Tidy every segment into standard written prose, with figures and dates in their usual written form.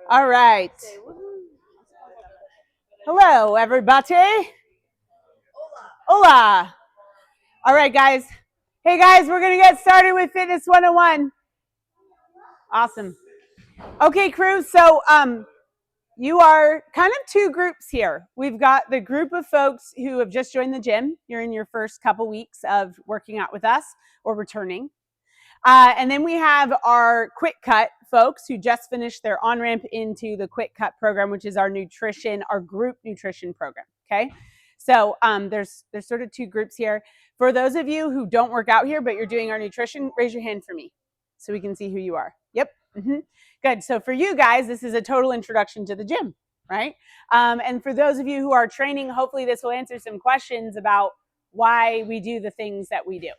All right. Hello, everybody. Hola. All right, guys. Hey, guys, we're going to get started with Fitness 101. Awesome. Okay, crew. So, you are kind of two groups here. We've got the group of folks who have just joined the gym. You're in your first couple weeks of working out with us or returning. And then we have our Quick Cut folks who just finished their on-ramp into the Quick Cut program, which is our group nutrition program, okay? So there's sort of two groups here. For those of you who don't work out here, but you're doing our nutrition, raise your hand for me so we can see who you are. Yep. Mm-hmm. Good. So for you guys, this is a total introduction to the gym, right? And for those of you who are training, hopefully this will answer some questions about why we do the things that we do.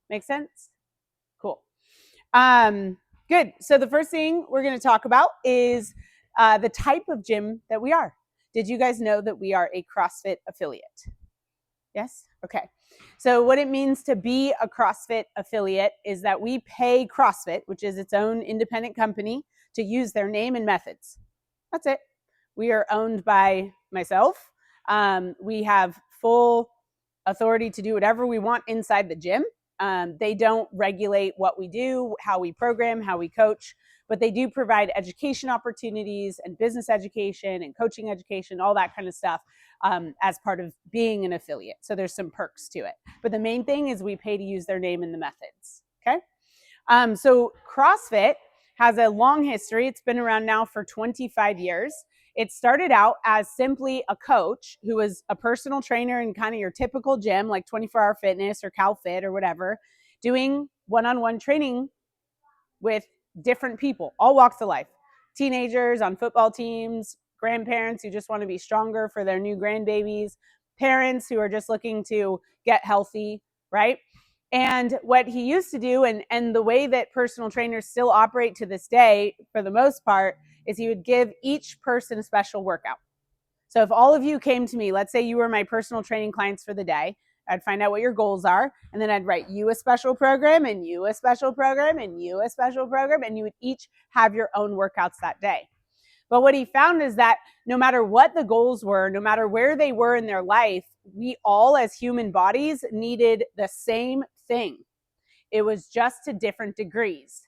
Make sense? Cool. Good. So the first thing we're going to talk about is the type of gym that we are. Did you guys know that we are a CrossFit affiliate? Yes? Okay. So what it means to be a CrossFit affiliate is that we pay CrossFit, which is its own independent company, to use their name and methods. That's it. We are owned by myself. We have full authority to do whatever we want inside the gym. They don't regulate what we do, how we program, how we coach, but they do provide education opportunities and business education and coaching education, all that kind of stuff as part of being an affiliate. So there's some perks to it. But the main thing is we pay to use their name and the methods. Okay. So CrossFit has a long history. It's been around now for 25 years. It started out as simply a coach who was a personal trainer in kind of your typical gym, like 24-Hour Fitness or CalFit or whatever, doing one-on-one training with different people, all walks of life. Teenagers on football teams, grandparents who just want to be stronger for their new grandbabies, parents who are just looking to get healthy, right? And what he used to do, and the way that personal trainers still operate to this day, for the most part, is he would give each person a special workout. So if all of you came to me, let's say you were my personal training clients for the day, I'd find out what your goals are, and then I'd write you a special program, and you a special program, and you a special program, and you would each have your own workouts that day. But what he found is that no matter what the goals were, no matter where they were in their life, we all as human bodies needed the same thing. It was just to different degrees.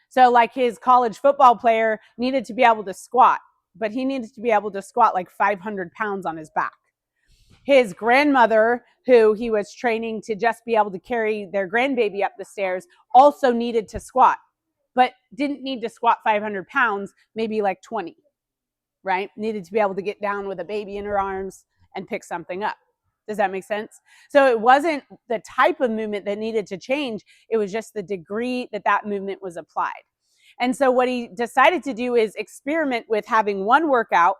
So like his college football player needed to be able to squat, but he needed to be able to squat like 500 pounds on his back. His grandmother, who he was training to just be able to carry their grandbaby up the stairs, also needed to squat, but didn't need to squat 500 pounds, maybe like 20, right? Needed to be able to get down with a baby in her arms and pick something up. Does that make sense? So it wasn't the type of movement that needed to change. It was just the degree that that movement was applied. And so what he decided to do is experiment with having one workout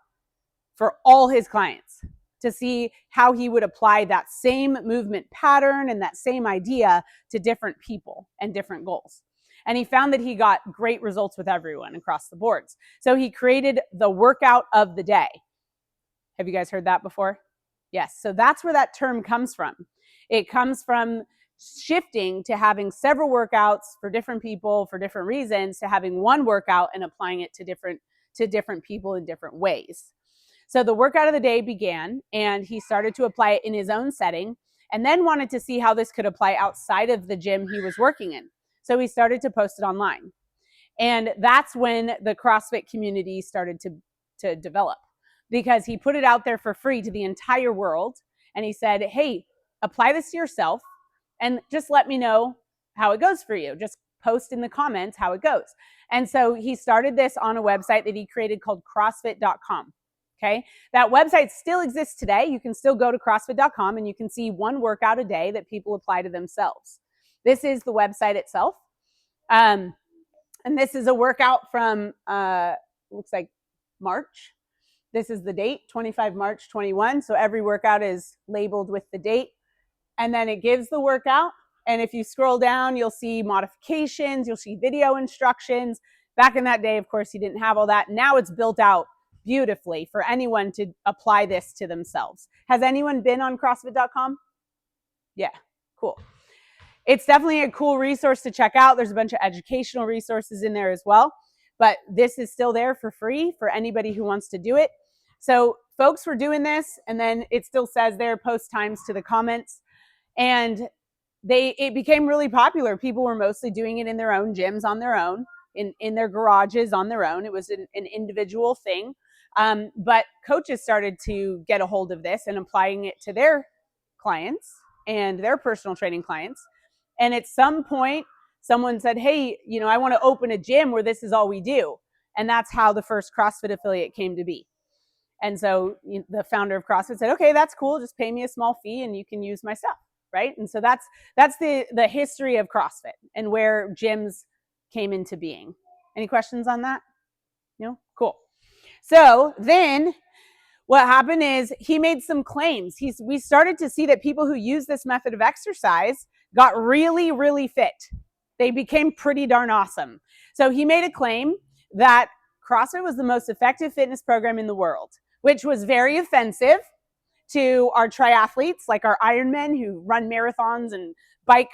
for all his clients to see how he would apply that same movement pattern and that same idea to different people and different goals. And he found that he got great results with everyone across the boards. So he created the workout of the day. Have you guys heard that before? Yes. So that's where that term comes from. It comes from shifting to having several workouts for different people for different reasons to having one workout and applying it to different people in different ways. So the workout of the day began, and he started to apply it in his own setting, and then wanted to see how this could apply outside of the gym he was working in. So he started to post it online. And that's when the CrossFit community started to develop, because he put it out there for free to the entire world. And he said, hey, apply this to yourself and just let me know how it goes for you. Just post in the comments how it goes. And so he started this on a website that he created called CrossFit.com. Okay. That website still exists today. You can still go to CrossFit.com and you can see one workout a day that people apply to themselves. This is the website itself. And this is a workout from, looks like March. This is the date, 25 March 21. So every workout is labeled with the date. And then it gives the workout. And if you scroll down, you'll see modifications, you'll see video instructions, Back in that day, of course, you didn't have all that. Now it's built out beautifully for anyone to apply this to themselves. Has anyone been on CrossFit.com? Yeah, cool. It's definitely a cool resource to check out. There's a bunch of educational resources in there as well, but this is still there for free for anybody who wants to do it. So folks were doing this, and then it still says there, post times to the comments, and it became really popular. People were mostly doing it in their own gyms on their own, in their garages on their own. It was an individual thing. But coaches started to get a hold of this and applying it to their clients and their personal training clients. And at some point, someone said, hey, I want to open a gym where this is all we do. And that's how the first CrossFit affiliate came to be. And so the founder of CrossFit said, okay, that's cool. Just pay me a small fee and you can use my stuff, right? And so that's the history of CrossFit and where gyms came into being. Any questions on that? No? Cool. So then what happened is he made some claims. We started to see that people who use this method of exercise got really, really fit. They became pretty darn awesome. So he made a claim that CrossFit was the most effective fitness program in the world, which was very offensive to our triathletes, like our Ironmen who run marathons and bike,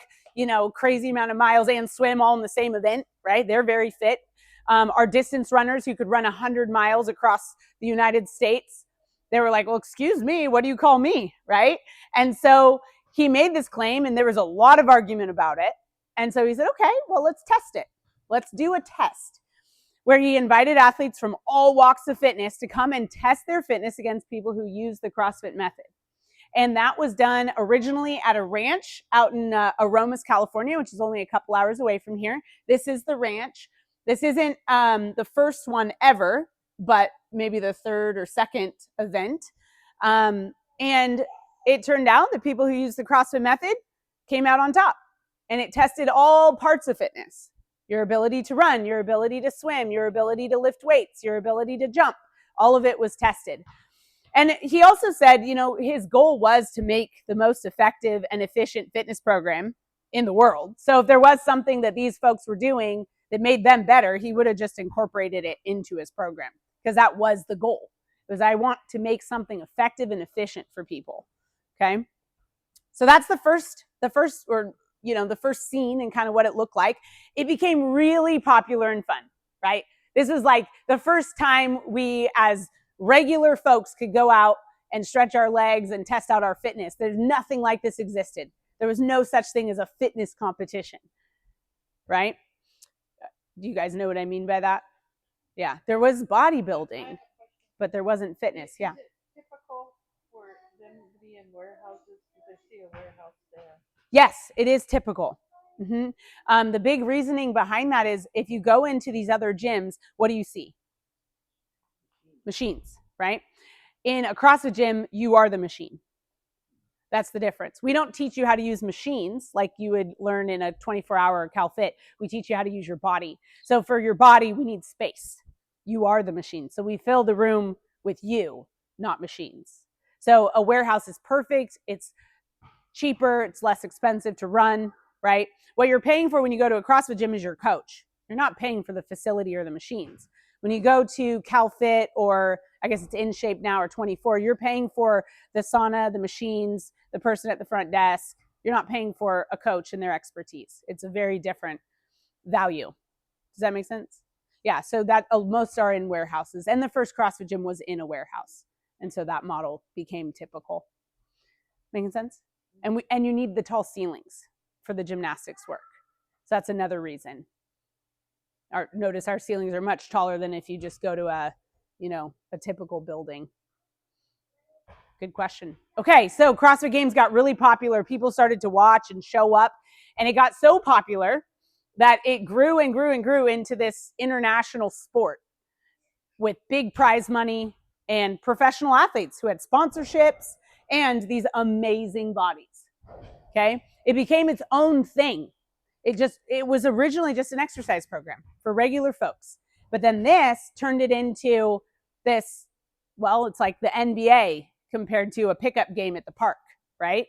crazy amount of miles and swim all in the same event, right? They're very fit. Our distance runners who could run 100 miles across the United States, they were like, well, excuse me, what do you call me, right? And so he made this claim, and there was a lot of argument about it. And so he said, okay, well, let's test it. Let's do a test where he invited athletes from all walks of fitness to come and test their fitness against people who use the CrossFit method. And that was done originally at a ranch out in Aromas, California, which is only a couple hours away from here. This is the ranch. This isn't the first one ever, but maybe the third or second event. And it turned out that people who used the CrossFit method came out on top. And it tested all parts of fitness. Your ability to run, your ability to swim, your ability to lift weights, your ability to jump. All of it was tested. And he also said, his goal was to make the most effective and efficient fitness program in the world. So if there was something that these folks were doing that made them better, he would have just incorporated it into his program, because that was the goal. It was, I want to make something effective and efficient for people. Okay. So that's the first scene and kind of what it looked like. It became really popular and fun, right? This was like the first time we as regular folks could go out and stretch our legs and test out our fitness. There's nothing like this existed. There was no such thing as a fitness competition, right? Do you guys know what I mean by that? Yeah, there was bodybuilding, but there wasn't fitness. Yeah. Is it typical for them to be in warehouses? Because I see a warehouse there. Yes, it is typical. Mm-hmm. The big reasoning behind that is if you go into these other gyms, what do you see? Machines, right? In a CrossFit gym, you are the machine. That's the difference. We don't teach you how to use machines like you would learn in a 24-hour CalFit. We teach you how to use your body. So for your body, we need space. You are the machine. So we fill the room with you, not machines. So a warehouse is perfect. It's cheaper. It's less expensive to run, right? What you're paying for when you go to a CrossFit gym is your coach. You're not paying for the facility or the machines. When you go to CalFit, or I guess it's InShape now, or 24, you're paying for the sauna, the machines, the person at the front desk. You're not paying for a coach and their expertise. It's a very different value. Does that make sense? Yeah, so that most are in warehouses. And the first CrossFit gym was in a warehouse. And so that model became typical. Making sense? And you need the tall ceilings for the gymnastics work. So that's another reason. Notice our ceilings are much taller than if you just go to a typical building. Good question. Okay, so CrossFit Games got really popular. People started to watch and show up, and it got so popular that it grew and grew and grew into this international sport with big prize money and professional athletes who had sponsorships and these amazing bodies. Okay, it became its own thing. It was originally just an exercise program for regular folks. But then this turned it into this, well, it's like the NBA compared to a pickup game at the park, right?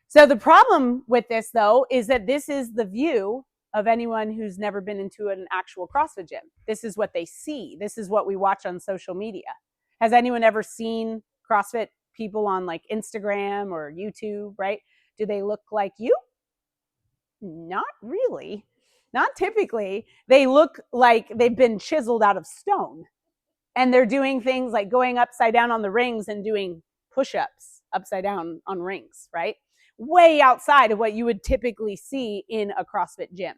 So the problem with this, though, is that this is the view of anyone who's never been into an actual CrossFit gym. This is what they see. This is what we watch on social media. Has anyone ever seen CrossFit people on like Instagram or YouTube, right? Do they look like you? Not really. Not typically. They look like they've been chiseled out of stone. And they're doing things like going upside down on the rings and doing push-ups upside down on rings, right? Way outside of what you would typically see in a CrossFit gym.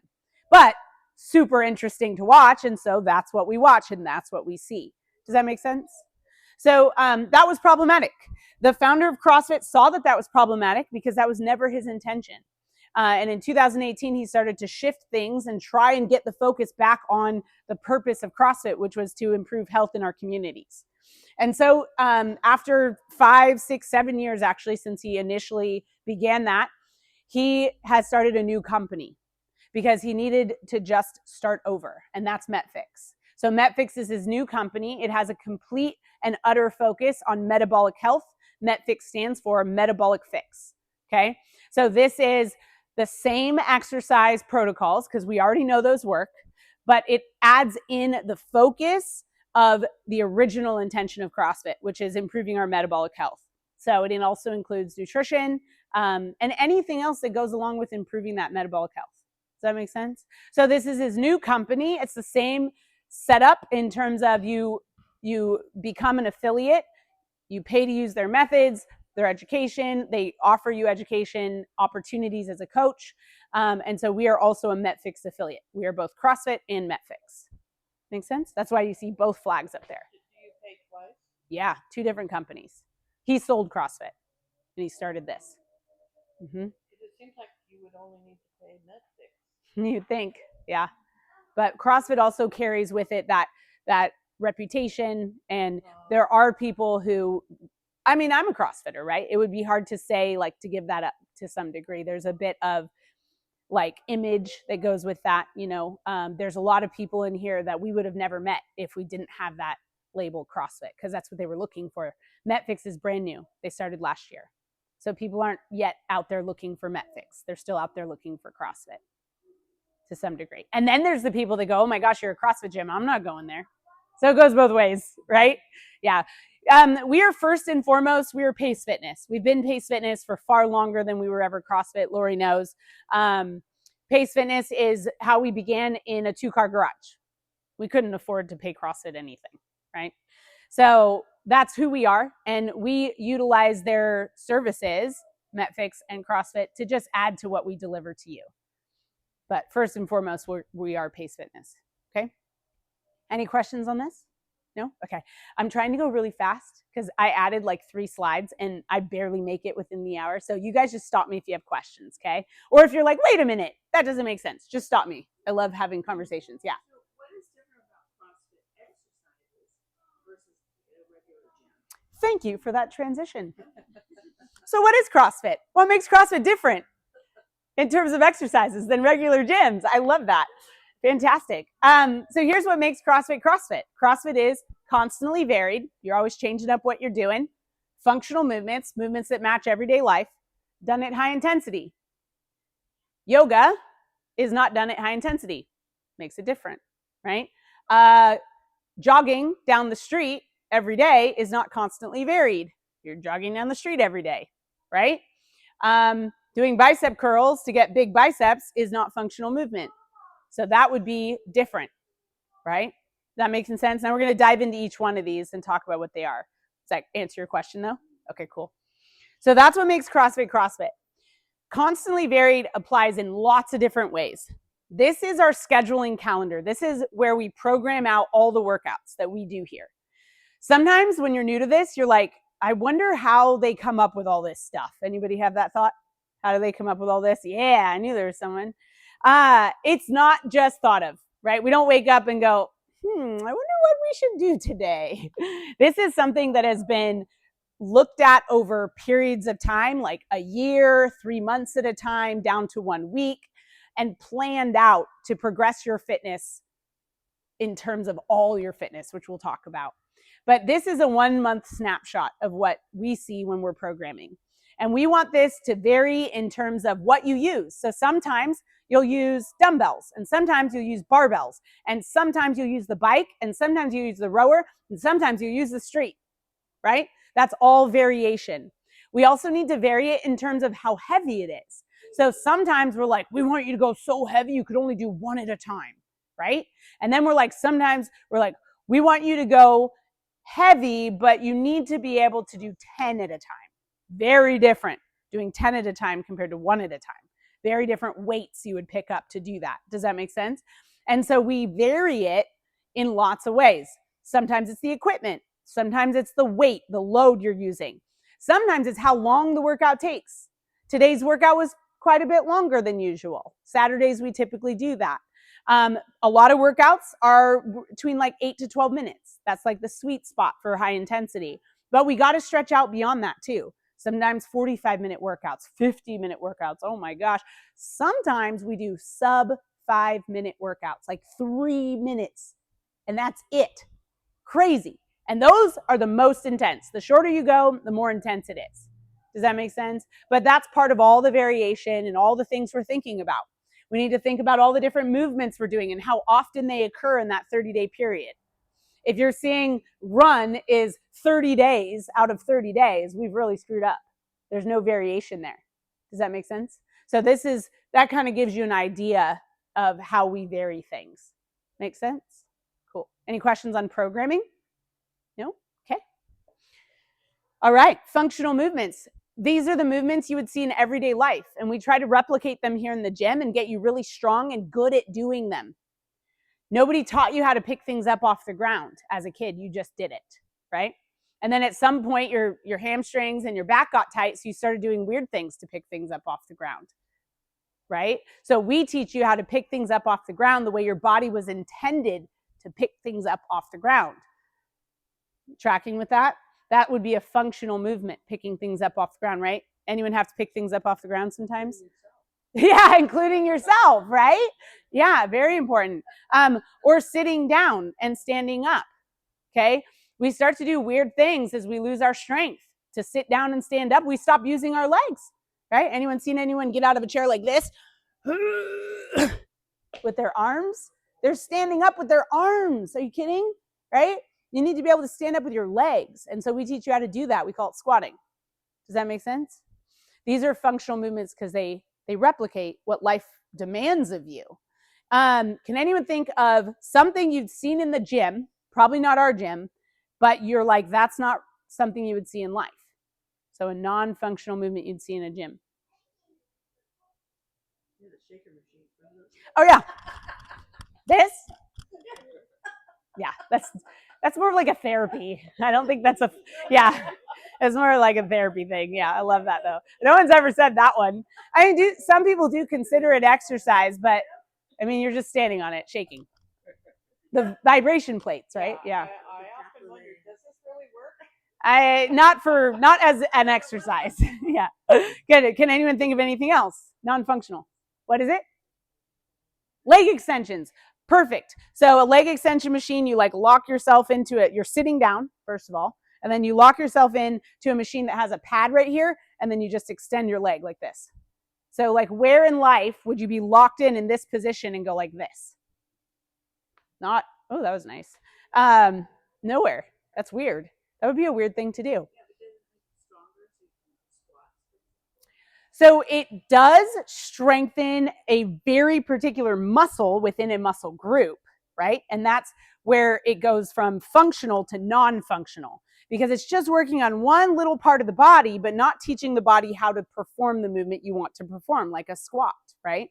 But super interesting to watch, and so that's what we watch and that's what we see. Does that make sense? So that was problematic. The founder of CrossFit saw that was problematic because that was never his intention. And in 2018, he started to shift things and try and get the focus back on the purpose of CrossFit, which was to improve health in our communities. And so after 5, 6, 7 years, actually, since he initially began that, he has started a new company because he needed to just start over, and that's MetFix. So MetFix is his new company. It has a complete and utter focus on metabolic health. MetFix stands for Metabolic Fix, okay? So this is the same exercise protocols, because we already know those work, but it adds in the focus of the original intention of CrossFit, which is improving our metabolic health. So it also includes nutrition and anything else that goes along with improving that metabolic health. Does that make sense? So this is his new company. It's the same setup in terms of you become an affiliate, you pay to use their methods, their education. They offer you education opportunities as a coach. And so we are also a MetFix affiliate. We are both CrossFit and MetFix. Make sense? That's why you see both flags up there. Do you pay twice? Yeah, 2 different companies. He sold CrossFit and he started this. Mm-hmm. It seems like you would only need to pay MetFix. You'd think, yeah. But CrossFit also carries with it that reputation, and there are people who, I mean, I'm a CrossFitter, right? It would be hard to say, like, to give that up to some degree. There's a bit of like image that goes with that, you know. There's a lot of people in here that we would have never met if we didn't have that label CrossFit, because that's what they were looking for. MetFix is brand new. They started last year. So people aren't yet out there looking for MetFix. They're still out there looking for CrossFit to some degree. And then there's the people that go, oh my gosh, you're a CrossFit gym. I'm not going there. So it goes both ways, right? Yeah. We are first and foremost, we are Pace Fitness. We've been Pace Fitness for far longer than we were ever CrossFit. Lori knows. Pace Fitness is how we began in a 2-car garage. We couldn't afford to pay CrossFit anything, right? So that's who we are. And we utilize their services, MetFix and CrossFit, to just add to what we deliver to you. But first and foremost, we are Pace Fitness, okay? Any questions on this? No? Okay. I'm trying to go really fast because I added like 3 slides and I barely make it within the hour. So you guys just stop me if you have questions, okay? Or if you're like, wait a minute, that doesn't make sense. Just stop me. I love having conversations. Yeah. So what is different about CrossFit exercises versus a regular gym? Thank you for that transition. So what is CrossFit? What makes CrossFit different in terms of exercises than regular gyms? I love that. Fantastic. So here's what makes CrossFit CrossFit. CrossFit is constantly varied. You're always changing up what you're doing. Functional movements that match everyday life, done at high intensity. Yoga is not done at high intensity. Makes it different, right? Jogging down the street every day is not constantly varied. You're jogging down the street every day, right? Doing bicep curls to get big biceps is not functional movement. So that would be different, right? That makes sense? Now we're going to dive into each one of these and talk about what they are. Does that answer your question though? Okay, cool. So that's what makes CrossFit CrossFit. Constantly varied applies in lots of different ways. This is our scheduling calendar. This is where we program out all the workouts that we do here. Sometimes when you're new to this, you're like, I wonder how they come up with all this stuff. Anybody have that thought? How do they come up with all this? Yeah, I knew there was someone. It's not just thought of, right? We don't wake up and go, I wonder what we should do today. This is something that has been looked at over periods of time, like a year, 3 months at a time, down to 1 week, and planned out to progress your fitness in terms of all your fitness, which we'll talk about. But this is a 1-month snapshot of what we see when we're programming. And we want this to vary in terms of what you use. So sometimes you'll use dumbbells, and sometimes you'll use barbells, and sometimes you'll use the bike, and sometimes you use the rower, and sometimes you use the street, right? That's all variation. We also need to vary it in terms of how heavy it is. So sometimes we're like, we want you to go so heavy you could only do one at a time, right? And then sometimes we're like, we want you to go heavy, but you need to be able to do 10 at a time. Very different, doing 10 at a time compared to 1 at a time. Very different weights you would pick up to do that. Does that make sense? And so we vary it in lots of ways. Sometimes it's the equipment. Sometimes it's the weight, the load you're using. Sometimes it's how long the workout takes. Today's workout was quite a bit longer than usual. Saturdays, we typically do that. A lot of workouts are between like 8 to 12 minutes. That's like the sweet spot for high intensity. But we got to stretch out beyond that too. Sometimes 45-minute workouts, 50-minute workouts. Oh my gosh. Sometimes we do sub 5-minute workouts, like 3 minutes. And that's it. Crazy. And those are the most intense. The shorter you go, the more intense it is. Does that make sense? But that's part of all the variation and all the things we're thinking about. We need to think about all the different movements we're doing and how often they occur in that 30-day period. If you're seeing run is 30 days out of 30 days, we've really screwed up. There's no variation there. Does that make sense? So that kind of gives you an idea of how we vary things. Make sense? Cool. Any questions on programming? No? Okay. All right, functional movements. These are the movements you would see in everyday life, and we try to replicate them here in the gym and get you really strong and good at doing them. Nobody taught you how to pick things up off the ground as a kid. You just did it, right? And then at some point, your hamstrings and your back got tight, so you started doing weird things to pick things up off the ground, right? So we teach you how to pick things up off the ground the way your body was intended to pick things up off the ground. Tracking with that? That would be a functional movement, picking things up off the ground, right? Anyone have to pick things up off the ground sometimes? Yeah, including yourself, right? Yeah, very important. Or sitting down and standing up, okay? We start to do weird things as we lose our strength. To sit down and stand up, we stop using our legs, right? Anyone seen anyone get out of a chair like this? With their arms? They're standing up with their arms. Are you kidding? Right? You need to be able to stand up with your legs. And so we teach you how to do that. We call it squatting. Does that make sense? These are functional movements because they replicate what life demands of you. Can anyone think of something you've seen in the gym, probably not our gym, but you're like, that's not something you would see in life? So a non-functional movement you'd see in a gym. Oh yeah. This? Yeah, that's more of like a therapy. I don't think that's it's more like a therapy thing. Yeah, I love that though. No one's ever said that one. I mean, some people do consider it exercise, but I mean, you're just standing on it, shaking. The vibration plates, right? Yeah. I often wonder, does this really work? Not as an exercise. Yeah. Good. Can anyone think of anything else? Non-functional. What is it? Leg extensions. Perfect. So a leg extension machine, you like lock yourself into it. You're sitting down, first of all, and then you lock yourself in to a machine that has a pad right here, and then you just extend your leg like this. So like where in life would you be locked in this position and go like this? Not, oh, that was nice. Nowhere. That's weird. That would be a weird thing to do. So it does strengthen a very particular muscle within a muscle group, right? And that's where it goes from functional to non-functional, because it's just working on one little part of the body, but not teaching the body how to perform the movement you want to perform, like a squat, right?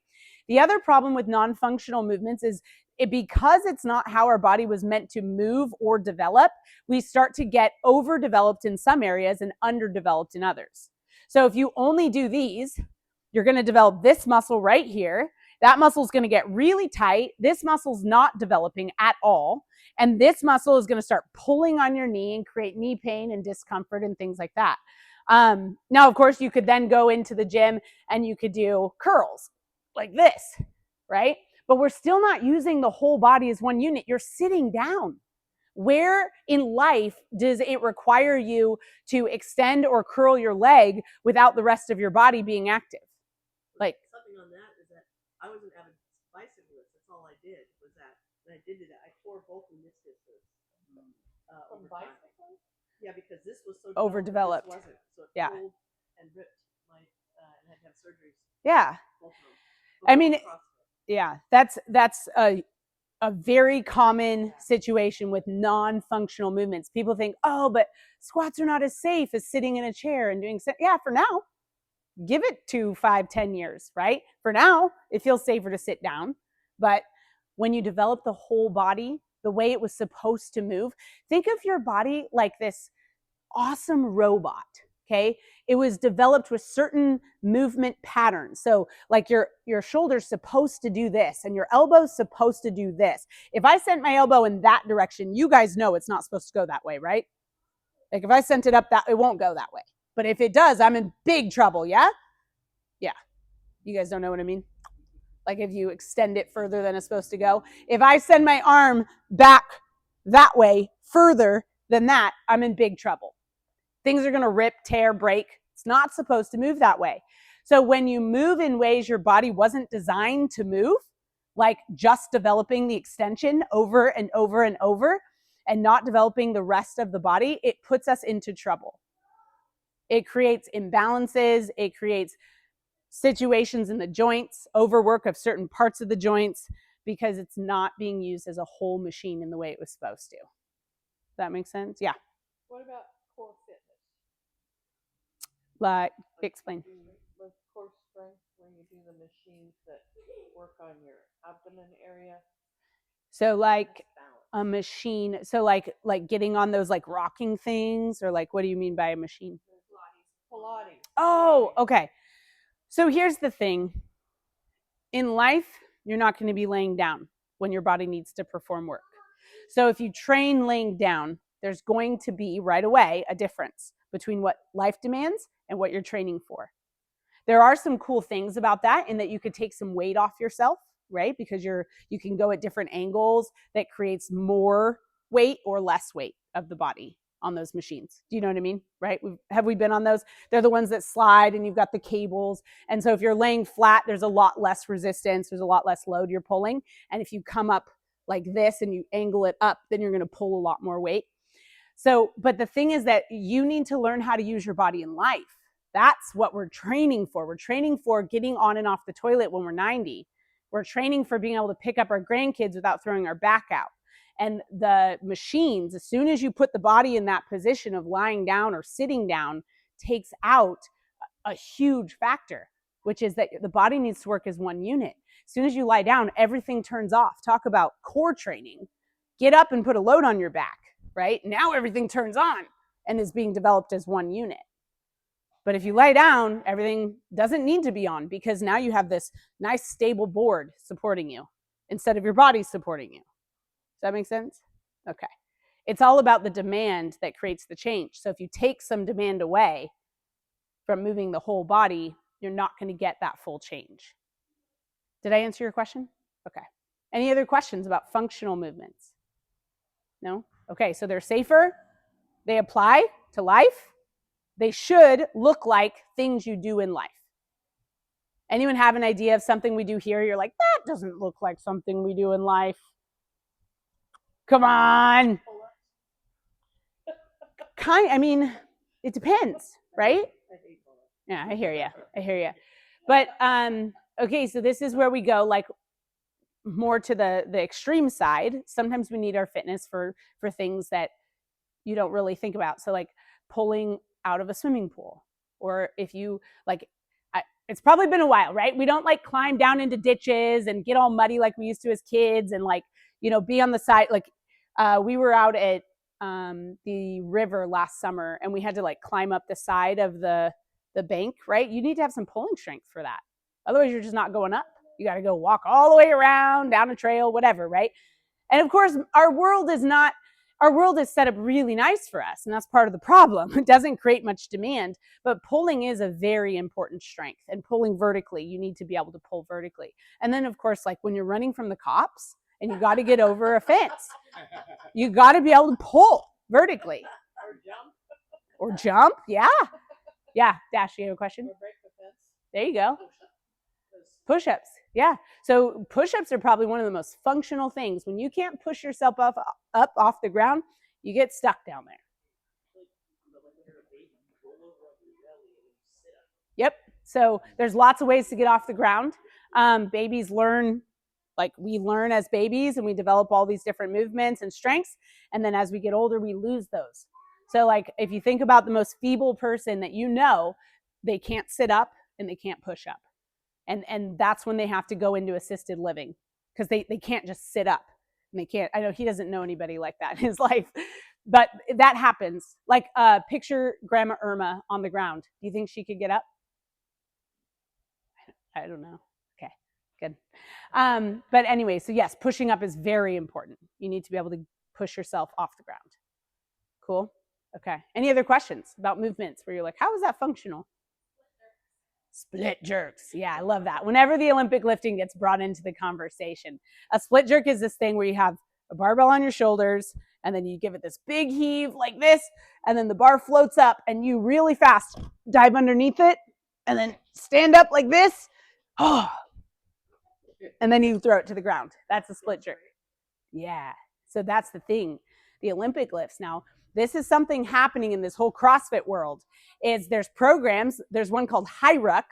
The other problem with non-functional movements is because it's not how our body was meant to move or develop, we start to get overdeveloped in some areas and underdeveloped in others. So if you only do these, you're going to develop this muscle right here. That muscle is going to get really tight. This muscle's not developing at all. And this muscle is going to start pulling on your knee and create knee pain and discomfort and things like that. Now, of course, you could then go into the gym and you could do curls like this, right? But we're still not using the whole body as one unit. You're sitting down. Where in life does it require you to extend or curl your leg without the rest of your body being active? Like, something on that is that I was an avid bicyclist. That's all I did was that. When I did that, I tore both meniscuses. From Over time. bicycling? Yeah, because this was so Overdeveloped. This wasn't, so it Yeah. pulled and ripped my, and had to have surgeries. yeah. Both of them. I mean, CrossFit. Yeah, that's a very common situation with non-functional movements. People think, oh, but squats are not as safe as sitting in a chair and doing, yeah, for now. Give it 2, 5, 10 years, right? For now, it feels safer to sit down. But when you develop the whole body the way it was supposed to move, think of your body like this awesome robot. Okay, it was developed with certain movement patterns. So like your shoulder's supposed to do this and your elbow's supposed to do this. If I sent my elbow in that direction, you guys know it's not supposed to go that way, right? Like if I sent it up, that it won't go that way. But if it does, I'm in big trouble. Yeah. You guys don't know what I mean? Like if you extend it further than it's supposed to go. If I send my arm back that way further than that, I'm in big trouble. Things are going to rip, tear, break. It's not supposed to move that way. So when you move in ways your body wasn't designed to move, like just developing the extension over and over and over and not developing the rest of the body, it puts us into trouble. It creates imbalances. It creates situations in the joints, overwork of certain parts of the joints, because it's not being used as a whole machine in the way it was supposed to. Does that make sense? Yeah. What about core fitness? Like, explain. With core strength, when you do the machines that work on your abdomen area. So like a machine, so like getting on those like rocking things, or like what do you mean by a machine? Pilates. Oh, okay. So here's the thing. In life, you're not going to be laying down when your body needs to perform work. So if you train laying down, there's going to be right away a difference between what life demands and what you're training for. There are some cool things about that in that you could take some weight off yourself, right? Because you can go at different angles that creates more weight or less weight of the body on those machines. Do you know what I mean? Right? Have we been on those? They're the ones that slide and you've got the cables. And so if you're laying flat, there's a lot less resistance. There's a lot less load you're pulling. And if you come up like this and you angle it up, then you're going to pull a lot more weight. So, but the thing is that you need to learn how to use your body in life. That's what we're training for. We're training for getting on and off the toilet when we're 90. We're training for being able to pick up our grandkids without throwing our back out. And the machines, as soon as you put the body in that position of lying down or sitting down, takes out a huge factor, which is that the body needs to work as one unit. As soon as you lie down, everything turns off. Talk about core training. Get up and put a load on your back, right? Now everything turns on and is being developed as one unit. But if you lie down, everything doesn't need to be on because now you have this nice stable board supporting you instead of your body supporting you. Does that make sense? Okay. It's all about the demand that creates the change. So if you take some demand away from moving the whole body, you're not going to get that full change. Did I answer your question? Okay. Any other questions about functional movements? No? Okay, so they're safer. They apply to life. They should look like things you do in life. Anyone have an idea of something we do here? You're like, that doesn't look like something we do in life. Come on. I mean, it depends, right? Yeah, I hear you. But okay, so this is where we go like more to the extreme side. Sometimes we need our fitness for things that you don't really think about. So like pulling out of a swimming pool, or if you like, it's probably been a while, right? We don't like climb down into ditches and get all muddy like we used to as kids and like, be on the side. Like we were out at the river last summer and we had to like climb up the side of the bank, right? You need to have some pulling strength for that. Otherwise you're just not going up. You got to go walk all the way around, down a trail, whatever, right? And of course, our world is set up really nice for us, and that's part of the problem. It doesn't create much demand, but pulling is a very important strength, and pulling vertically, you need to be able to pull vertically. And then, of course, like when you're running from the cops and you got to get over a fence. You got to be able to pull vertically. Or jump, yeah. Yeah, Dash, you have a question? Or break the fence. There you go. Push-ups, yeah. So push-ups are probably one of the most functional things. When you can't push yourself up off the ground, you get stuck down there. Yep. So there's lots of ways to get off the ground. Babies learn, like we learn as babies, and we develop all these different movements and strengths. And then as we get older, we lose those. So like if you think about the most feeble person that you know, they can't sit up and they can't push up. And that's when they have to go into assisted living, because they can't just sit up. And they can't, I know he doesn't know anybody like that in his life, but that happens. Like picture Grandma Irma on the ground. Do you think she could get up? I don't know. Okay, good. But anyway, so yes, pushing up is very important. You need to be able to push yourself off the ground. Cool. Okay. Any other questions about movements where you're like, how is that functional? Split jerks. Yeah, I love that. Whenever the Olympic lifting gets brought into the conversation, a split jerk is this thing where you have a barbell on your shoulders and then you give it this big heave like this, and then the bar floats up and you really fast dive underneath it and then stand up like this. Oh, and then you throw it to the ground. That's a split jerk. Yeah. So that's the thing. The Olympic lifts. Now, this is something happening in this whole CrossFit world. Is there's programs. There's one called Hyrux,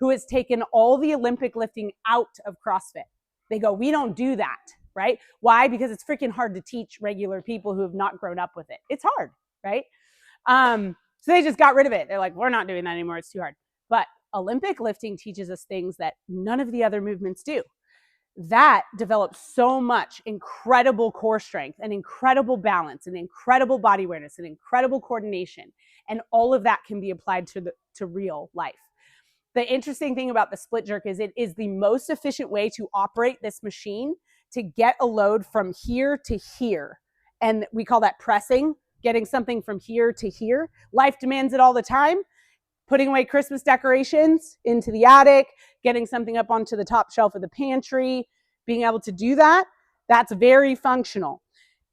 who has taken all the Olympic lifting out of CrossFit. They go, we don't do that, right? Why? Because it's freaking hard to teach regular people who have not grown up with it. It's hard, right? So they just got rid of it. They're like, we're not doing that anymore. It's too hard. But Olympic lifting teaches us things that none of the other movements do. That develops so much incredible core strength and incredible balance and incredible body awareness and incredible coordination. And all of that can be applied to real life. The interesting thing about the split jerk is it is the most efficient way to operate this machine to get a load from here to here. And we call that pressing, getting something from here to here. Life demands it all the time. Putting away Christmas decorations into the attic, getting something up onto the top shelf of the pantry, being able to do that, that's very functional.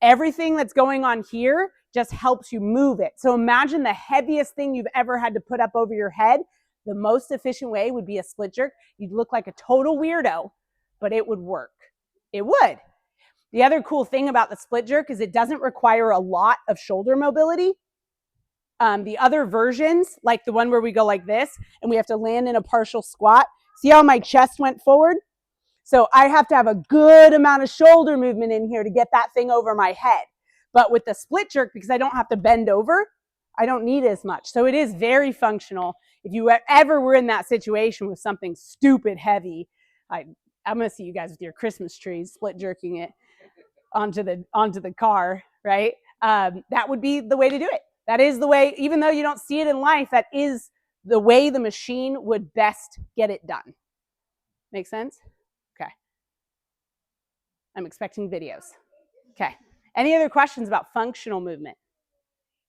Everything that's going on here just helps you move it. So imagine the heaviest thing you've ever had to put up over your head. The most efficient way would be a split jerk. You'd look like a total weirdo, but it would work. It would. The other cool thing about the split jerk is it doesn't require a lot of shoulder mobility. The other versions, like the one where we go like this and we have to land in a partial squat. See how my chest went forward? So I have to have a good amount of shoulder movement in here to get that thing over my head. But with the split jerk, because I don't have to bend over, I don't need as much. So it is very functional. If you ever were in that situation with something stupid heavy, I'm going to see you guys with your Christmas trees split jerking it onto the car, right? That would be the way to do it. That is the way, even though you don't see it in life, that is the way the machine would best get it done. Make sense? Okay. I'm expecting videos. Okay. Any other questions about functional movement?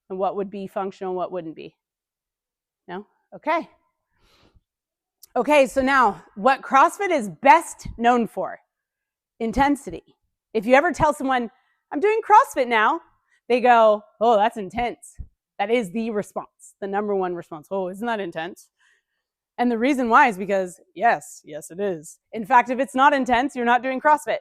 And what would be functional and what wouldn't be? No? Okay. Okay, so now, what CrossFit is best known for? Intensity. If you ever tell someone, I'm doing CrossFit now, they go, oh, that's intense. That is the response, the number one response. Oh, isn't that intense? And the reason why is because, yes, it is. In fact, if it's not intense, you're not doing CrossFit.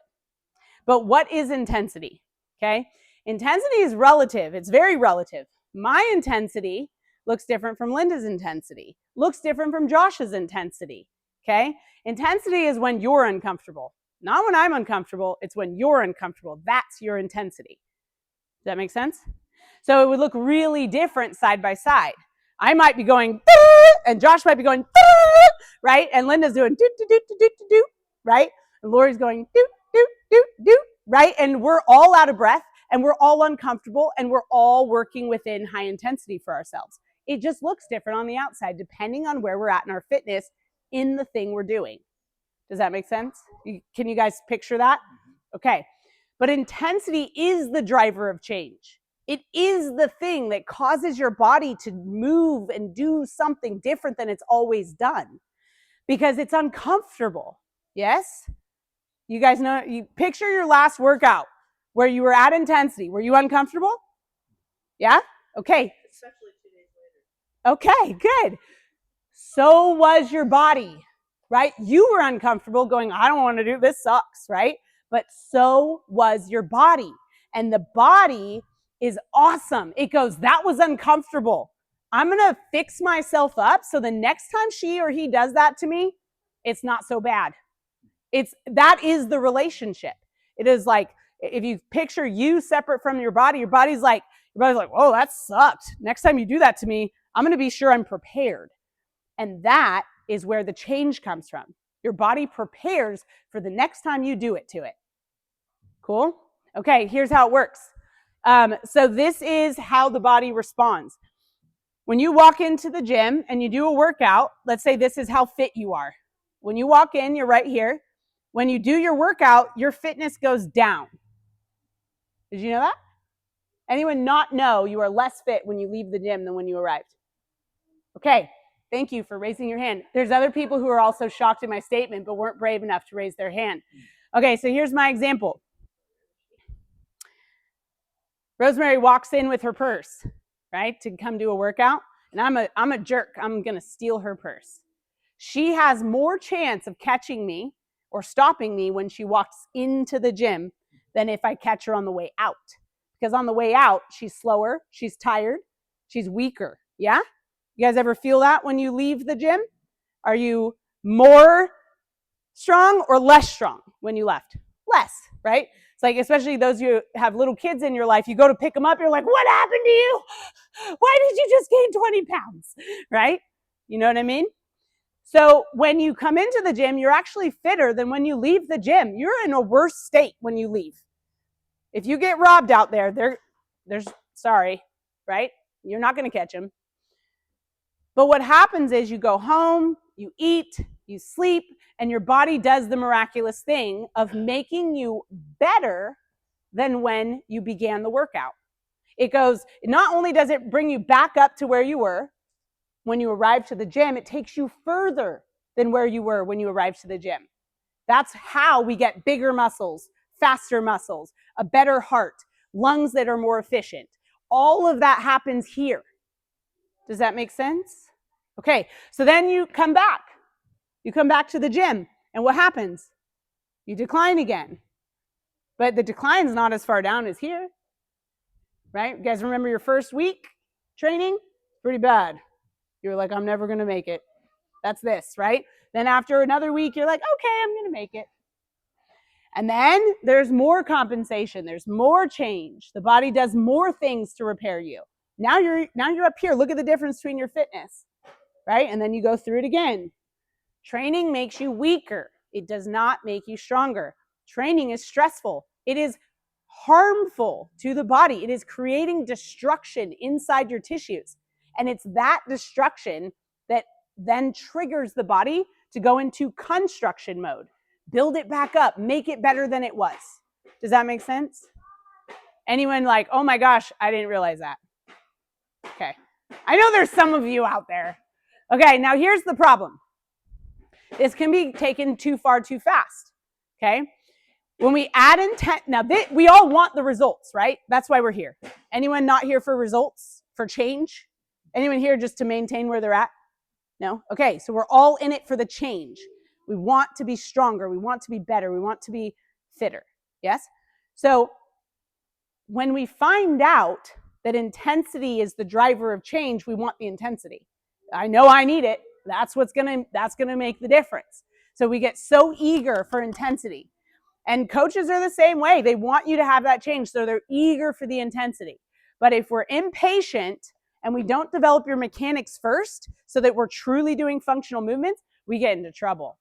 But what is intensity? Okay? Intensity is relative. It's very relative. My intensity looks different from Linda's intensity, looks different from Josh's intensity. Okay? Intensity is when you're uncomfortable. Not when I'm uncomfortable, it's when you're uncomfortable. That's your intensity. Does that make sense? So it would look really different side by side. I might be going, and Josh might be going, right? And Linda's doing, right? And Lori's going, right? And we're all out of breath, and we're all uncomfortable, and we're all working within high intensity for ourselves. It just looks different on the outside, depending on where we're at in our fitness in the thing we're doing. Does that make sense? Can you guys picture that? Okay. But intensity is the driver of change. It is the thing that causes your body to move and do something different than it's always done because it's uncomfortable. Yes? You guys know, you picture your last workout where you were at intensity. Were you uncomfortable? Yeah? Okay. Especially 2 days later. Okay, good. So was your body, right? You were uncomfortable going, I don't want to do this, sucks, right? But so was your body. And the body is awesome. It goes, that was uncomfortable. I'm going to fix myself up so the next time she or he does that to me, it's not so bad. That is the relationship. It is like, if you picture you separate from your body's like, oh, that sucked. Next time you do that to me, I'm going to be sure I'm prepared. And that is where the change comes from. Your body prepares for the next time you do it to it. Cool? Okay, here's how it works. So this is how the body responds. When you walk into the gym and you do a workout, let's say this is how fit you are. When you walk in, you're right here. When you do your workout, your fitness goes down. Did you know that? Anyone not know you are less fit when you leave the gym than when you arrived? Okay, thank you for raising your hand. There's other people who are also shocked at my statement but weren't brave enough to raise their hand. Okay, so here's my example. Rosemary walks in with her purse, right, to come do a workout, and I'm a jerk. I'm going to steal her purse. She has more chance of catching me or stopping me when she walks into the gym than if I catch her on the way out. Because on the way out, she's slower, she's tired, she's weaker. Yeah? You guys ever feel that when you leave the gym? Are you more strong or less strong when you left? Less, right? It's like, especially those who have little kids in your life, you go to pick them up, you're like, what happened to you? Why did you just gain 20 pounds? Right? You know what I mean? So when you come into the gym, you're actually fitter than when you leave the gym. You're in a worse state when you leave. If you get robbed out there, there's sorry, right? You're not going to catch them. But what happens is you go home, you eat, you sleep, and your body does the miraculous thing of making you better than when you began the workout. It goes, not only does it bring you back up to where you were when you arrived to the gym, it takes you further than where you were when you arrived to the gym. That's how we get bigger muscles, faster muscles, a better heart, lungs that are more efficient. All of that happens here. Does that make sense? Okay, so then you come back. You come back to the gym, and what happens? You decline again. But the decline's not as far down as here, right? You guys remember your first week training? Pretty bad. You were like, I'm never going to make it. That's this, right? Then after another week, you're like, okay, I'm going to make it. And then there's more compensation. There's more change. The body does more things to repair you. Now you're up here. Look at the difference between your fitness, right? And then you go through it again. Training makes you weaker. It does not make you stronger. Training is stressful. It is harmful to the body. It is creating destruction inside your tissues. And it's that destruction that then triggers the body to go into construction mode. Build it back up. Make it better than it was. Does that make sense? Anyone like, oh my gosh, I didn't realize that. Okay. I know there's some of you out there. Okay, now here's the problem. This can be taken too far too fast. Okay? When we add intent, now we all want the results, right? That's why we're here. Anyone not here for results, for change? Anyone here just to maintain where they're at? No? Okay, so we're all in it for the change. We want to be stronger. We want to be better. We want to be fitter. Yes? So when we find out that intensity is the driver of change, we want the intensity. I know I need it. That's gonna make the difference. So we get so eager for intensity. And coaches are the same way. They want you to have that change, so they're eager for the intensity. But if we're impatient and we don't develop your mechanics first so that we're truly doing functional movements, we get into trouble.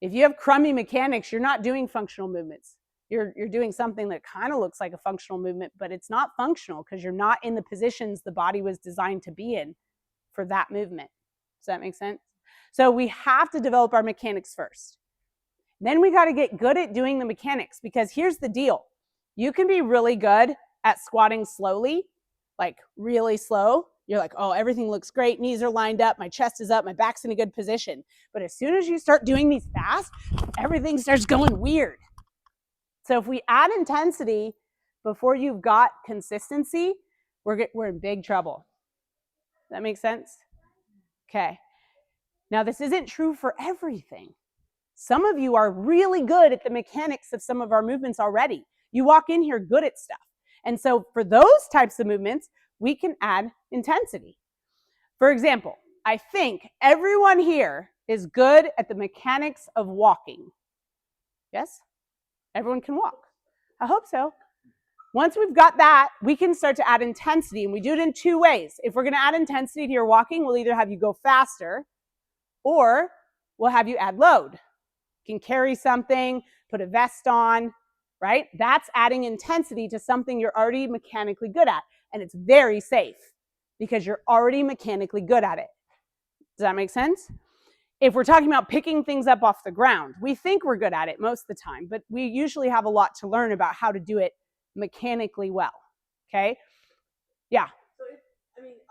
If you have crummy mechanics, you're not doing functional movements. You're doing something that kind of looks like a functional movement, but it's not functional because you're not in the positions the body was designed to be in for that movement. Does that make sense? So we have to develop our mechanics first. Then we got to get good at doing the mechanics, because here's the deal. You can be really good at squatting slowly, like really slow, You're like, oh, everything looks great. Knees are lined up. My chest is up. My back's in a good position. But as soon as you start doing these fast, everything starts going weird. So if we add intensity before you've got consistency, we're in big trouble. Does that make sense? Okay. Now, this isn't true for everything. Some of you are really good at the mechanics of some of our movements already. You walk in here good at stuff. And so for those types of movements, we can add intensity. For example, I think everyone here is good at the mechanics of walking. Yes? Everyone can walk. I hope so. Once we've got that, we can start to add intensity, and we do it in two ways. If we're going to add intensity to your walking, we'll either have you go faster, or we'll have you add load. You can carry something, put a vest on, right? That's adding intensity to something you're already mechanically good at, and it's very safe because you're already mechanically good at it. Does that make sense? If we're talking about picking things up off the ground, we think we're good at it most of the time, but we usually have a lot to learn about how to do it mechanically well, okay? Yeah. So,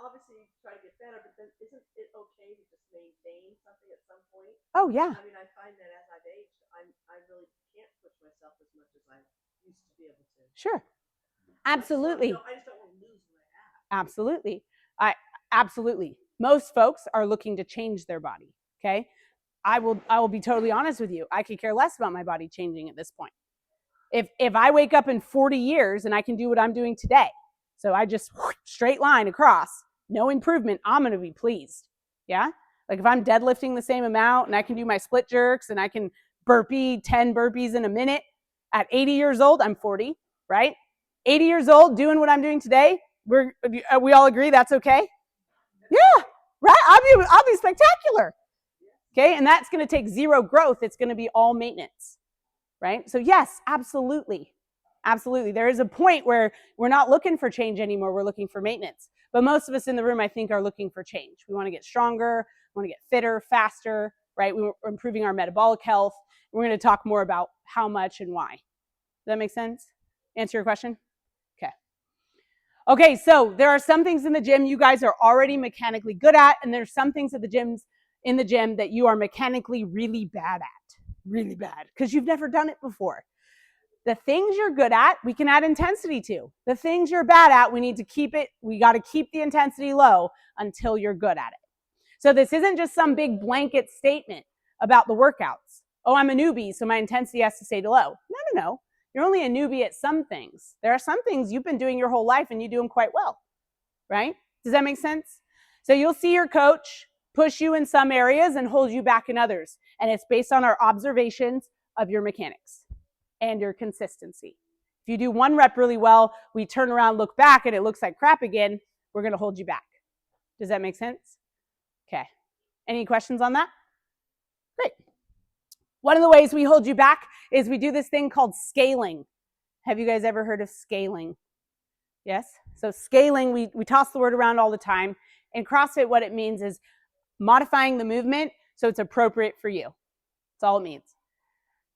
obviously you try to get better, but then isn't it okay to just maintain something at some point? Oh, yeah. I find that as I've aged, I really can't push myself as much as I used to be able to. Sure. Absolutely. I just don't want to lose what I have. Absolutely. Absolutely. Most folks are looking to change their body, okay? I will be totally honest with you. I could care less about my body changing at this point. If I wake up in 40 years and I can do what I'm doing today, so I just straight line across, no improvement, I'm going to be pleased. Yeah? Like if I'm deadlifting the same amount and I can do my split jerks and I can burpee 10 burpees in a minute at 80 years old, I'm 40, right? 80 years old doing what I'm doing today, we all agree that's okay? Yeah, right? I'll be spectacular. Okay, and that's going to take zero growth. It's going to be all maintenance, right? So yes, absolutely. Absolutely. There is a point where we're not looking for change anymore. We're looking for maintenance. But most of us in the room, I think, are looking for change. We want to get stronger. We want to get fitter, faster, right? We're improving our metabolic health. We're going to talk more about how much and why. Does that make sense? Answer your question? Okay. Okay, so there are some things in the gym you guys are already mechanically good at, and there's some things in the gym that you are mechanically really bad at, because you've never done it before. The things you're good at, we can add intensity to. The things you're bad at, we got to keep the intensity low until you're good at it. So this isn't just some big blanket statement about the workouts. Oh, I'm a newbie, so my intensity has to stay low. No. You're only a newbie at some things. There are some things you've been doing your whole life and you do them quite well, right? Does that make sense? So you'll see your coach push you in some areas and hold you back in others. And it's based on our observations of your mechanics and your consistency. If you do one rep really well, we turn around, look back, and it looks like crap again, we're going to hold you back. Does that make sense? Okay. Any questions on that? Great. One of the ways we hold you back is we do this thing called scaling. Have you guys ever heard of scaling? Yes? So scaling, we toss the word around all the time. In CrossFit, what it means is modifying the movement so it's appropriate for you. That's all it means.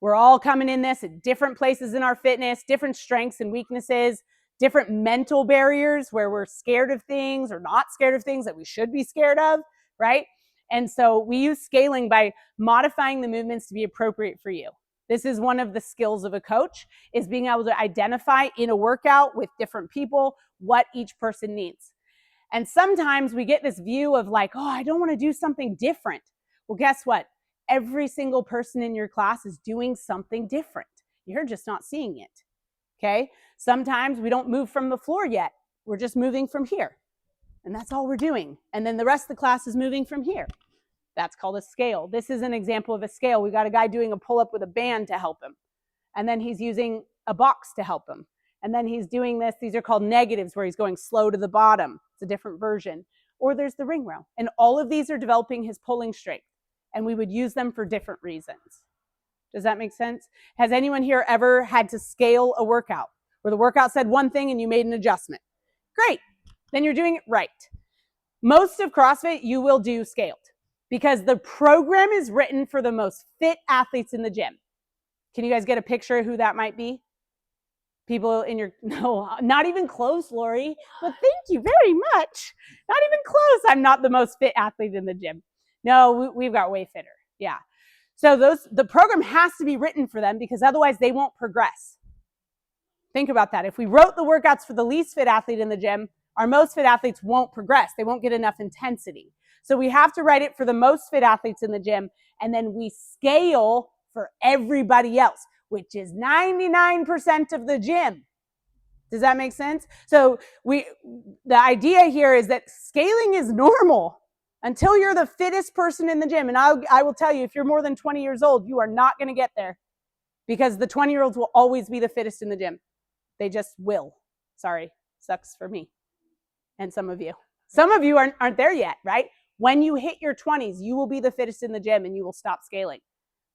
We're all coming in this at different places in our fitness, different strengths and weaknesses, different mental barriers where we're scared of things or not scared of things that we should be scared of, right? And so we use scaling by modifying the movements to be appropriate for you. This is one of the skills of a coach, is being able to identify in a workout with different people what each person needs. And sometimes we get this view of like, oh, I don't want to do something different. Well, guess what? Every single person in your class is doing something different. You're just not seeing it, okay? Sometimes we don't move from the floor yet. We're just moving from here. And that's all we're doing. And then the rest of the class is moving from here. That's called a scale. This is an example of a scale. We got a guy doing a pull-up with a band to help him. And then he's using a box to help him. And then he's doing this. These are called negatives, where he's going slow to the bottom. It's a different version. Or there's the ring row. And all of these are developing his pulling strength. And we would use them for different reasons. Does that make sense? Has anyone here ever had to scale a workout where the workout said one thing and you made an adjustment? Great. Then you're doing it right. Most of CrossFit you will do scaled because the program is written for the most fit athletes in the gym. Can you guys get a picture of who that might be? People in your, no, not even close, Lori, but thank you very much. Not even close. I'm not the most fit athlete in the gym. No, we've got way fitter. Yeah. So the program has to be written for them because otherwise they won't progress. Think about that. If we wrote the workouts for the least fit athlete in the gym, our most fit athletes won't progress. They won't get enough intensity. So we have to write it for the most fit athletes in the gym, and then we scale for everybody else, which is 99% of the gym. Does that make sense? So the idea here is that scaling is normal until you're the fittest person in the gym. And I will tell you, if you're more than 20 years old, you are not going to get there because the 20-year-olds will always be the fittest in the gym. They just will. Sorry, sucks for me and some of you. Some of you aren't there yet, right? When you hit your 20s, you will be the fittest in the gym and you will stop scaling.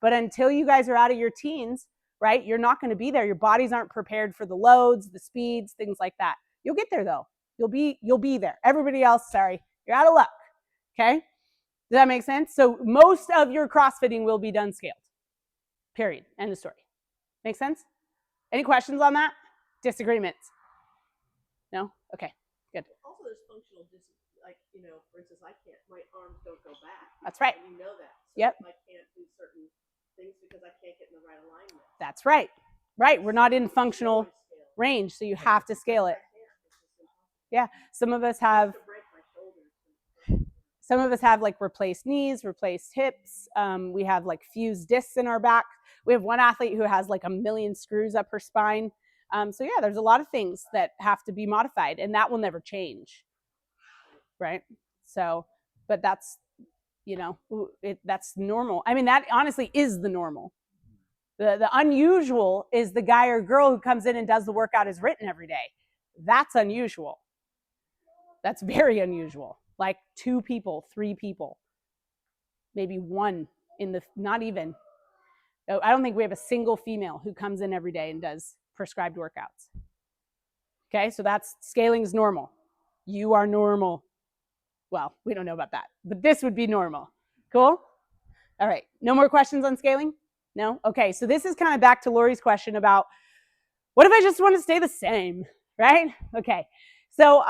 But until you guys are out of your teens, right, you're not going to be there. Your bodies aren't prepared for the loads, the speeds, things like that. You'll get there though. You'll be there. Everybody else, sorry, you're out of luck. Okay? Does that make sense? So most of your CrossFitting will be done scaled. Period. End of story. Make sense? Any questions on that? Disagreements? No? Okay, good. Also, there's functional like, for instance, I can't, my arms don't go back. That's right. And you know that. So Yep. I can't do certain things because I can't get in the right alignment. That's right. Right. We're not in functional range, so you have to scale it. Yeah. Some of us have like replaced knees, replaced hips. We have like fused discs in our back. We have one athlete who has like 1 million screws up her spine. So yeah, there's a lot of things that have to be modified, and that will never change. Right? So, but that's, that's normal. I mean, that honestly is the normal. The unusual is the guy or girl who comes in and does the workout as written every day. That's unusual. That's very unusual. Like 2 people, 3 people, maybe 1 not even. I don't think we have a single female who comes in every day and does prescribed workouts. Okay, so scaling is normal. You are normal. Well, we don't know about that, but this would be normal. Cool? All right, no more questions on scaling? No? Okay, so this is kind of back to Lori's question about, what if I just want to stay the same, right? Okay, so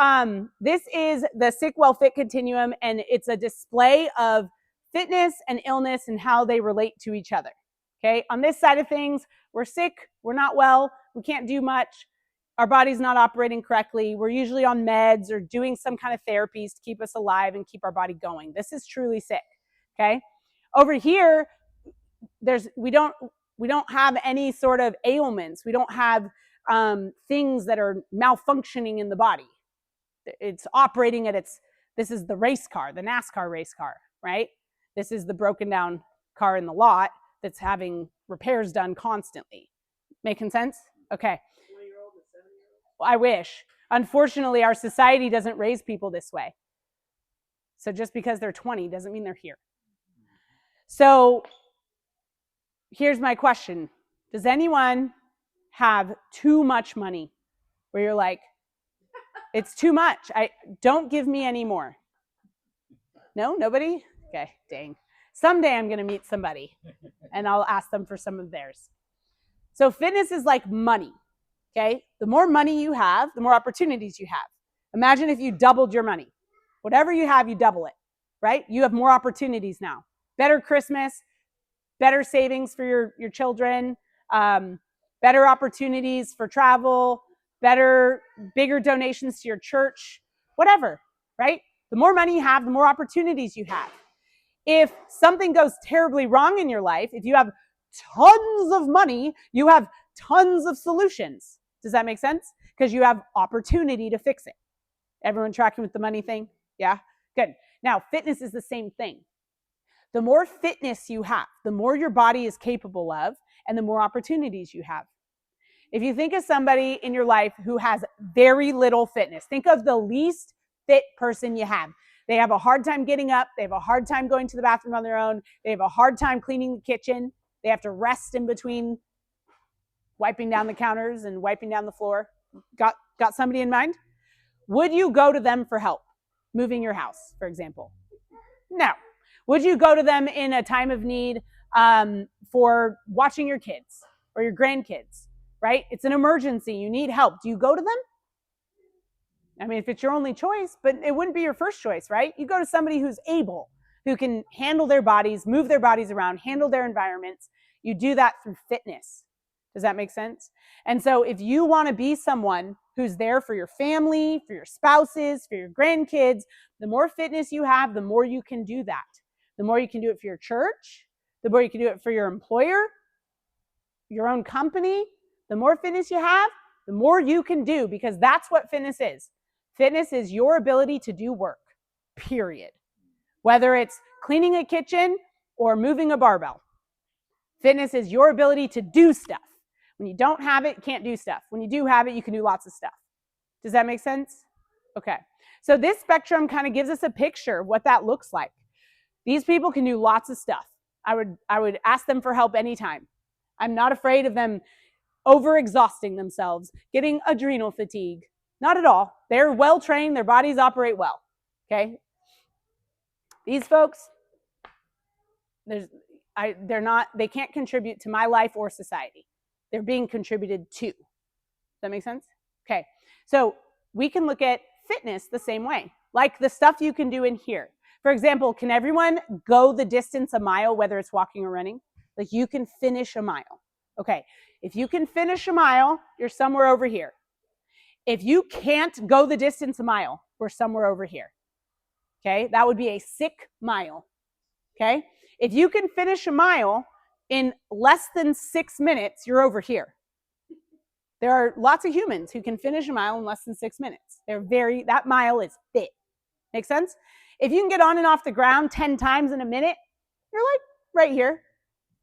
this is the Sick, Well, Fit continuum, and it's a display of fitness and illness and how they relate to each other. Okay, on this side of things, we're sick, we're not well, we can't do much, our body's not operating correctly, we're usually on meds or doing some kind of therapies to keep us alive and keep our body going. This is truly sick, okay? Over here, we don't have any sort of ailments. We don't have things that are malfunctioning in the body. It's operating at this is the race car, the NASCAR race car, right? This is the broken down car in the lot that's having repairs done constantly. Making sense? Okay. 20-year-old and 7-year-old? I wish. Unfortunately, our society doesn't raise people this way. So just because they're 20 doesn't mean they're here. So here's my question. Does anyone have too much money where you're like, it's too much. Don't give me any more? No? Nobody? Okay, dang. Someday I'm going to meet somebody and I'll ask them for some of theirs. So fitness is like money, okay? The more money you have, the more opportunities you have. Imagine if you doubled your money. Whatever you have, you double it, right? You have more opportunities now. Better Christmas, better savings for your children, better opportunities for travel, bigger donations to your church, whatever, right? The more money you have, the more opportunities you have. If something goes terribly wrong in your life, if you have tons of money, you have tons of solutions. Does that make sense? Because you have opportunity to fix it. Everyone tracking with the money thing? Yeah? Good. Now, fitness is the same thing. The more fitness you have, the more your body is capable of, and the more opportunities you have. If you think of somebody in your life who has very little fitness, think of the least fit person you have. They have a hard time getting up. They have a hard time going to the bathroom on their own. They have a hard time cleaning the kitchen. They have to rest in between wiping down the counters and wiping down the floor. Got somebody in mind? Would you go to them for help? Moving your house, for example. No. Would you go to them in a time of need for watching your kids or your grandkids, right? It's an emergency. You need help. Do you go to them? I mean, if it's your only choice, but it wouldn't be your first choice, right? You go to somebody who's able, who can handle their bodies, move their bodies around, handle their environments. You do that through fitness. Does that make sense? And so if you want to be someone who's there for your family, for your spouses, for your grandkids, the more fitness you have, the more you can do that. The more you can do it for your church, the more you can do it for your employer, your own company. The more fitness you have, the more you can do, because that's what fitness is. Fitness is your ability to do work, period. Whether it's cleaning a kitchen or moving a barbell. Fitness is your ability to do stuff. When you don't have it, you can't do stuff. When you do have it, you can do lots of stuff. Does that make sense? Okay. So this spectrum kind of gives us a picture of what that looks like. These people can do lots of stuff. I would ask them for help anytime. I'm not afraid of them overexhausting themselves, getting adrenal fatigue. Not at all. They're well trained. Their bodies operate well. Okay. These folks, they can't contribute to my life or society. They're being contributed to. Does that make sense? Okay. So we can look at fitness the same way, like the stuff you can do in here. For example, can everyone go the distance a mile, whether it's walking or running? Like you can finish a mile. Okay. If you can finish a mile, you're somewhere over here. If you can't go the distance a mile, we're somewhere over here. Okay. That would be a sick mile. Okay. If you can finish a mile in less than 6 minutes, you're over here. There are lots of humans who can finish a mile in less than 6 minutes. That mile is fit. Make sense? If you can get on and off the ground 10 times in a minute, you're like right here,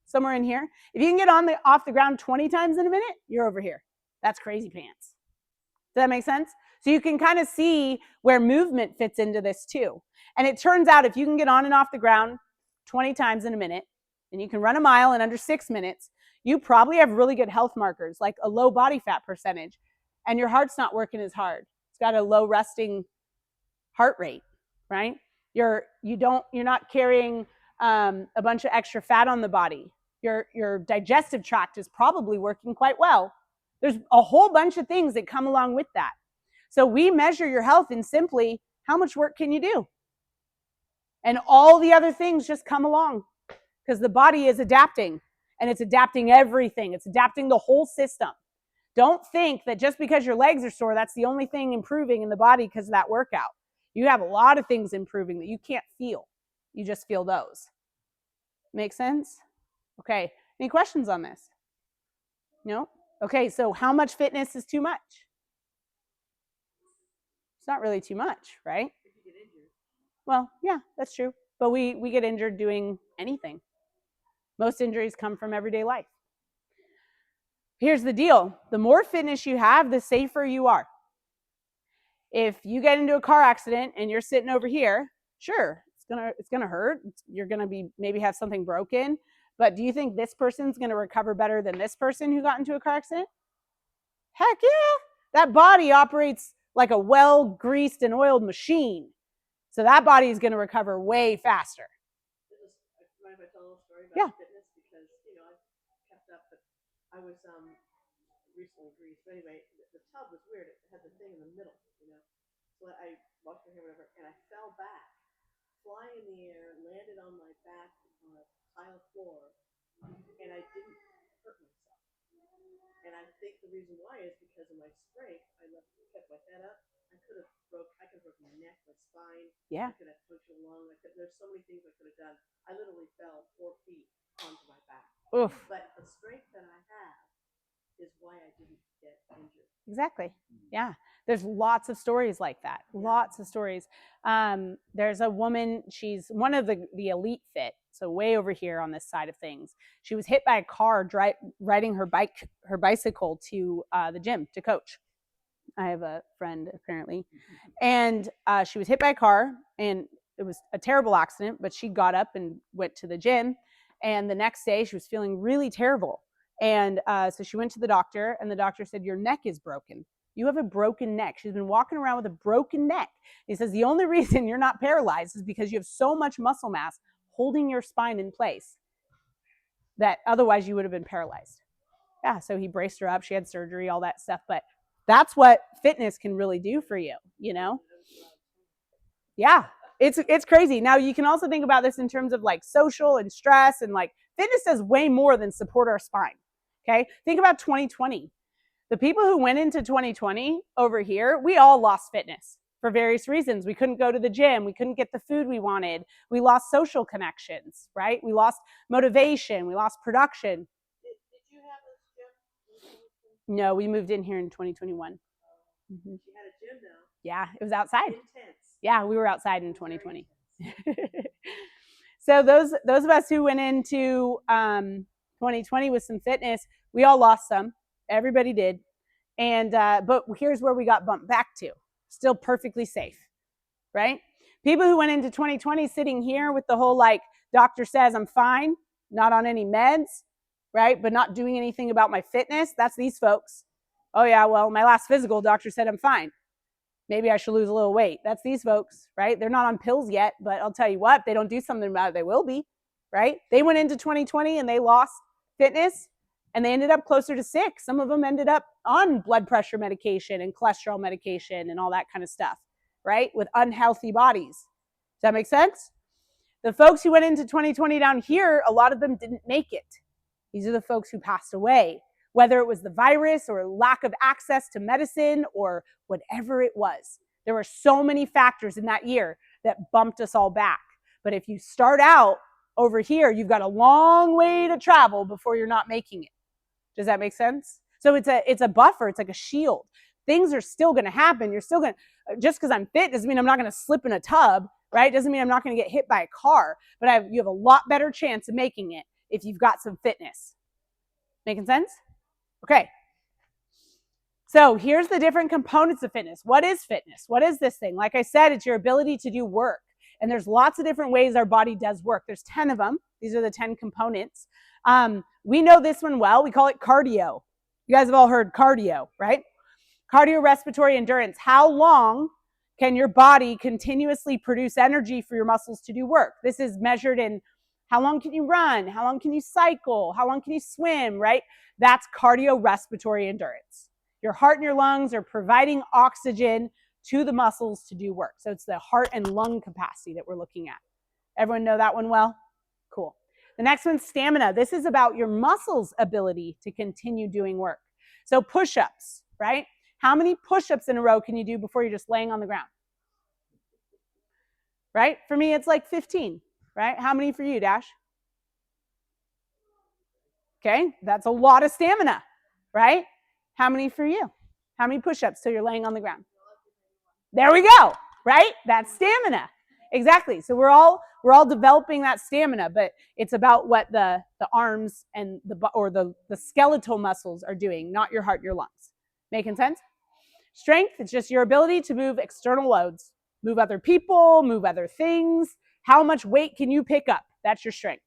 somewhere in here. If you can get off the ground 20 times in a minute, you're over here. That's crazy pants. Does that make sense? So you can kind of see where movement fits into this too. And it turns out if you can get on and off the ground 20 times in a minute, and you can run a mile in under 6 minutes, you probably have really good health markers, like a low body fat percentage, and your heart's not working as hard. It's got a low resting heart rate, right? You're not carrying a bunch of extra fat on the body. Your digestive tract is probably working quite well. There's a whole bunch of things that come along with that. So we measure your health in simply how much work can you do? And all the other things just come along because the body is adapting, and it's adapting everything. It's adapting the whole system. Don't think that just because your legs are sore, that's the only thing improving in the body because of that workout. You have a lot of things improving that you can't feel. You just feel those. Make sense? Okay. Any questions on this? No? Okay, so how much fitness is too much? It's not really too much, right? If you get injured. Well, yeah, that's true. But we get injured doing anything. Most injuries come from everyday life. Here's the deal. The more fitness you have, the safer you are. If you get into a car accident and you're sitting over here, sure, it's gonna hurt. You're gonna maybe have something broken. But do you think this person's gonna recover better than this person who got into a car accident? Heck yeah. That body operates like a well-greased and oiled machine. So that body is gonna recover way faster. Mind if I tell a little story Yeah. about fitness? Because, I kept up, but I was recently greased. But anyway, the tub was weird. It had the thing in the middle, So I washed my hair, whatever, and I fell back, flying in the air, landed on my back on a tile floor, and I didn't hurt myself. And I think the reason why is because of my strength. I kept my head up. I could have broken my neck, my spine. Yeah. I could have punctured a lung. There's so many things I could have done. I literally fell 4 feet onto my back. Oof. But the strength that I have is why I didn't get injured. Exactly. Yeah. There's lots of stories like that. Lots of stories. There's a woman, she's one of the elite fit, so way over here on this side of things. She was hit by a car riding her bicycle to the gym to coach. I have a friend apparently. And she was hit by a car, and it was a terrible accident, but she got up and went to the gym. And the next day she was feeling really terrible. And so she went to the doctor, and the doctor said, your neck is broken. You have a broken neck. She's been walking around with a broken neck. He says, the only reason you're not paralyzed is because you have so much muscle mass holding your spine in place that otherwise you would have been paralyzed. Yeah, so he braced her up. She had surgery, all that stuff. But that's what fitness can really do for you, you know? Yeah, it's crazy. Now you can also think about this in terms of like social and stress, and like fitness does way more than support our spine. Okay, think about 2020. The people who went into 2020 over here, we all lost fitness for various reasons. We couldn't go to the gym. We couldn't get the food we wanted. We lost social connections, right? We lost motivation. We lost production. Did you have this gym? No, we moved in here in 2021. You had a gym now. Yeah, it was outside. Intense. Yeah, we were outside in 2020. So those of us who went into 2020 with some fitness, we all lost some. Everybody did. And but here's where we got bumped back to. Still perfectly safe, right? People who went into 2020 sitting here with the whole like, doctor says I'm fine, not on any meds, right? But not doing anything about my fitness. That's these folks. Oh yeah, well, my last physical, doctor said I'm fine. Maybe I should lose a little weight. That's these folks, right? They're not on pills yet, but I'll tell you what, if they don't do something about it, they will be, right? They went into 2020 and they lost fitness and they ended up closer to sick. Some of them ended up on blood pressure medication and cholesterol medication and all that kind of stuff, right? With unhealthy bodies. Does that make sense? The folks who went into 2020 down here, a lot of them didn't make it. These are the folks who passed away, whether it was the virus or lack of access to medicine or whatever it was. There were so many factors in that year that bumped us all back. But if you start out over here, you've got a long way to travel before you're not making it. Does that make sense? So it's a buffer. It's like a shield. Things are still going to happen. You're still going to, just because I'm fit doesn't mean I'm not going to slip in a tub, right? Doesn't mean I'm not going to get hit by a car, but you have a lot better chance of making it if you've got some fitness. Making sense? Okay. So here's the different components of fitness. What is fitness? What is this thing? Like I said, it's your ability to do work. And there's lots of different ways our body does work. There's 10 of them. These are the 10 components. We know this one well. We call it cardio. You guys have all heard cardio, right? Cardiorespiratory endurance. How long can your body continuously produce energy for your muscles to do work? This is measured in how long can you run? How long can you cycle? How long can you swim, right? That's cardiorespiratory endurance. Your heart and your lungs are providing oxygen to the muscles to do work. So it's the heart and lung capacity that we're looking at. Everyone know that one well? Cool. The next one's stamina. This is about your muscles' ability to continue doing work. So push-ups, right? How many push-ups in a row can you do before you're just laying on the ground? Right? For me, it's like 15, right? How many for you, Dash? Okay, that's a lot of stamina, right? How many for you? How many push-ups till you're laying on the ground? There we go, right? That's stamina. Exactly. So we're all developing that stamina, but it's about what the arms and the skeletal muscles are doing, not your heart, your lungs. Making sense? Strength, it's just your ability to move external loads, move other people, move other things. How much weight can you pick up? That's your strength.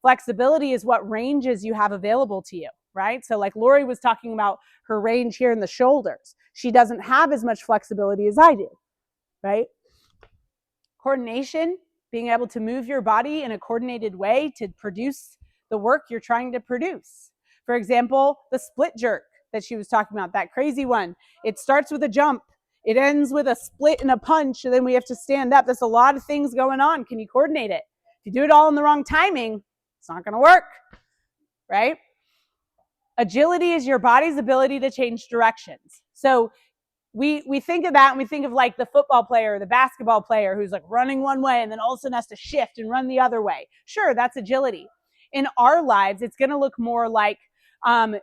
Flexibility is what ranges you have available to you, right? So like Lori was talking about her range here in the shoulders. She doesn't have as much flexibility as I do, right? Coordination, being able to move your body in a coordinated way to produce the work you're trying to produce. For example, the split jerk that she was talking about, that crazy one. It starts with a jump. It ends with a split and a punch, and then we have to stand up. There's a lot of things going on. Can you coordinate it? If you do it all in the wrong timing, it's not going to work, right? Agility is your body's ability to change directions. So we think of that and we think of like the football player or the basketball player who's like running one way and then all of a sudden has to shift and run the other way. Sure, that's agility. In our lives, it's going to look more like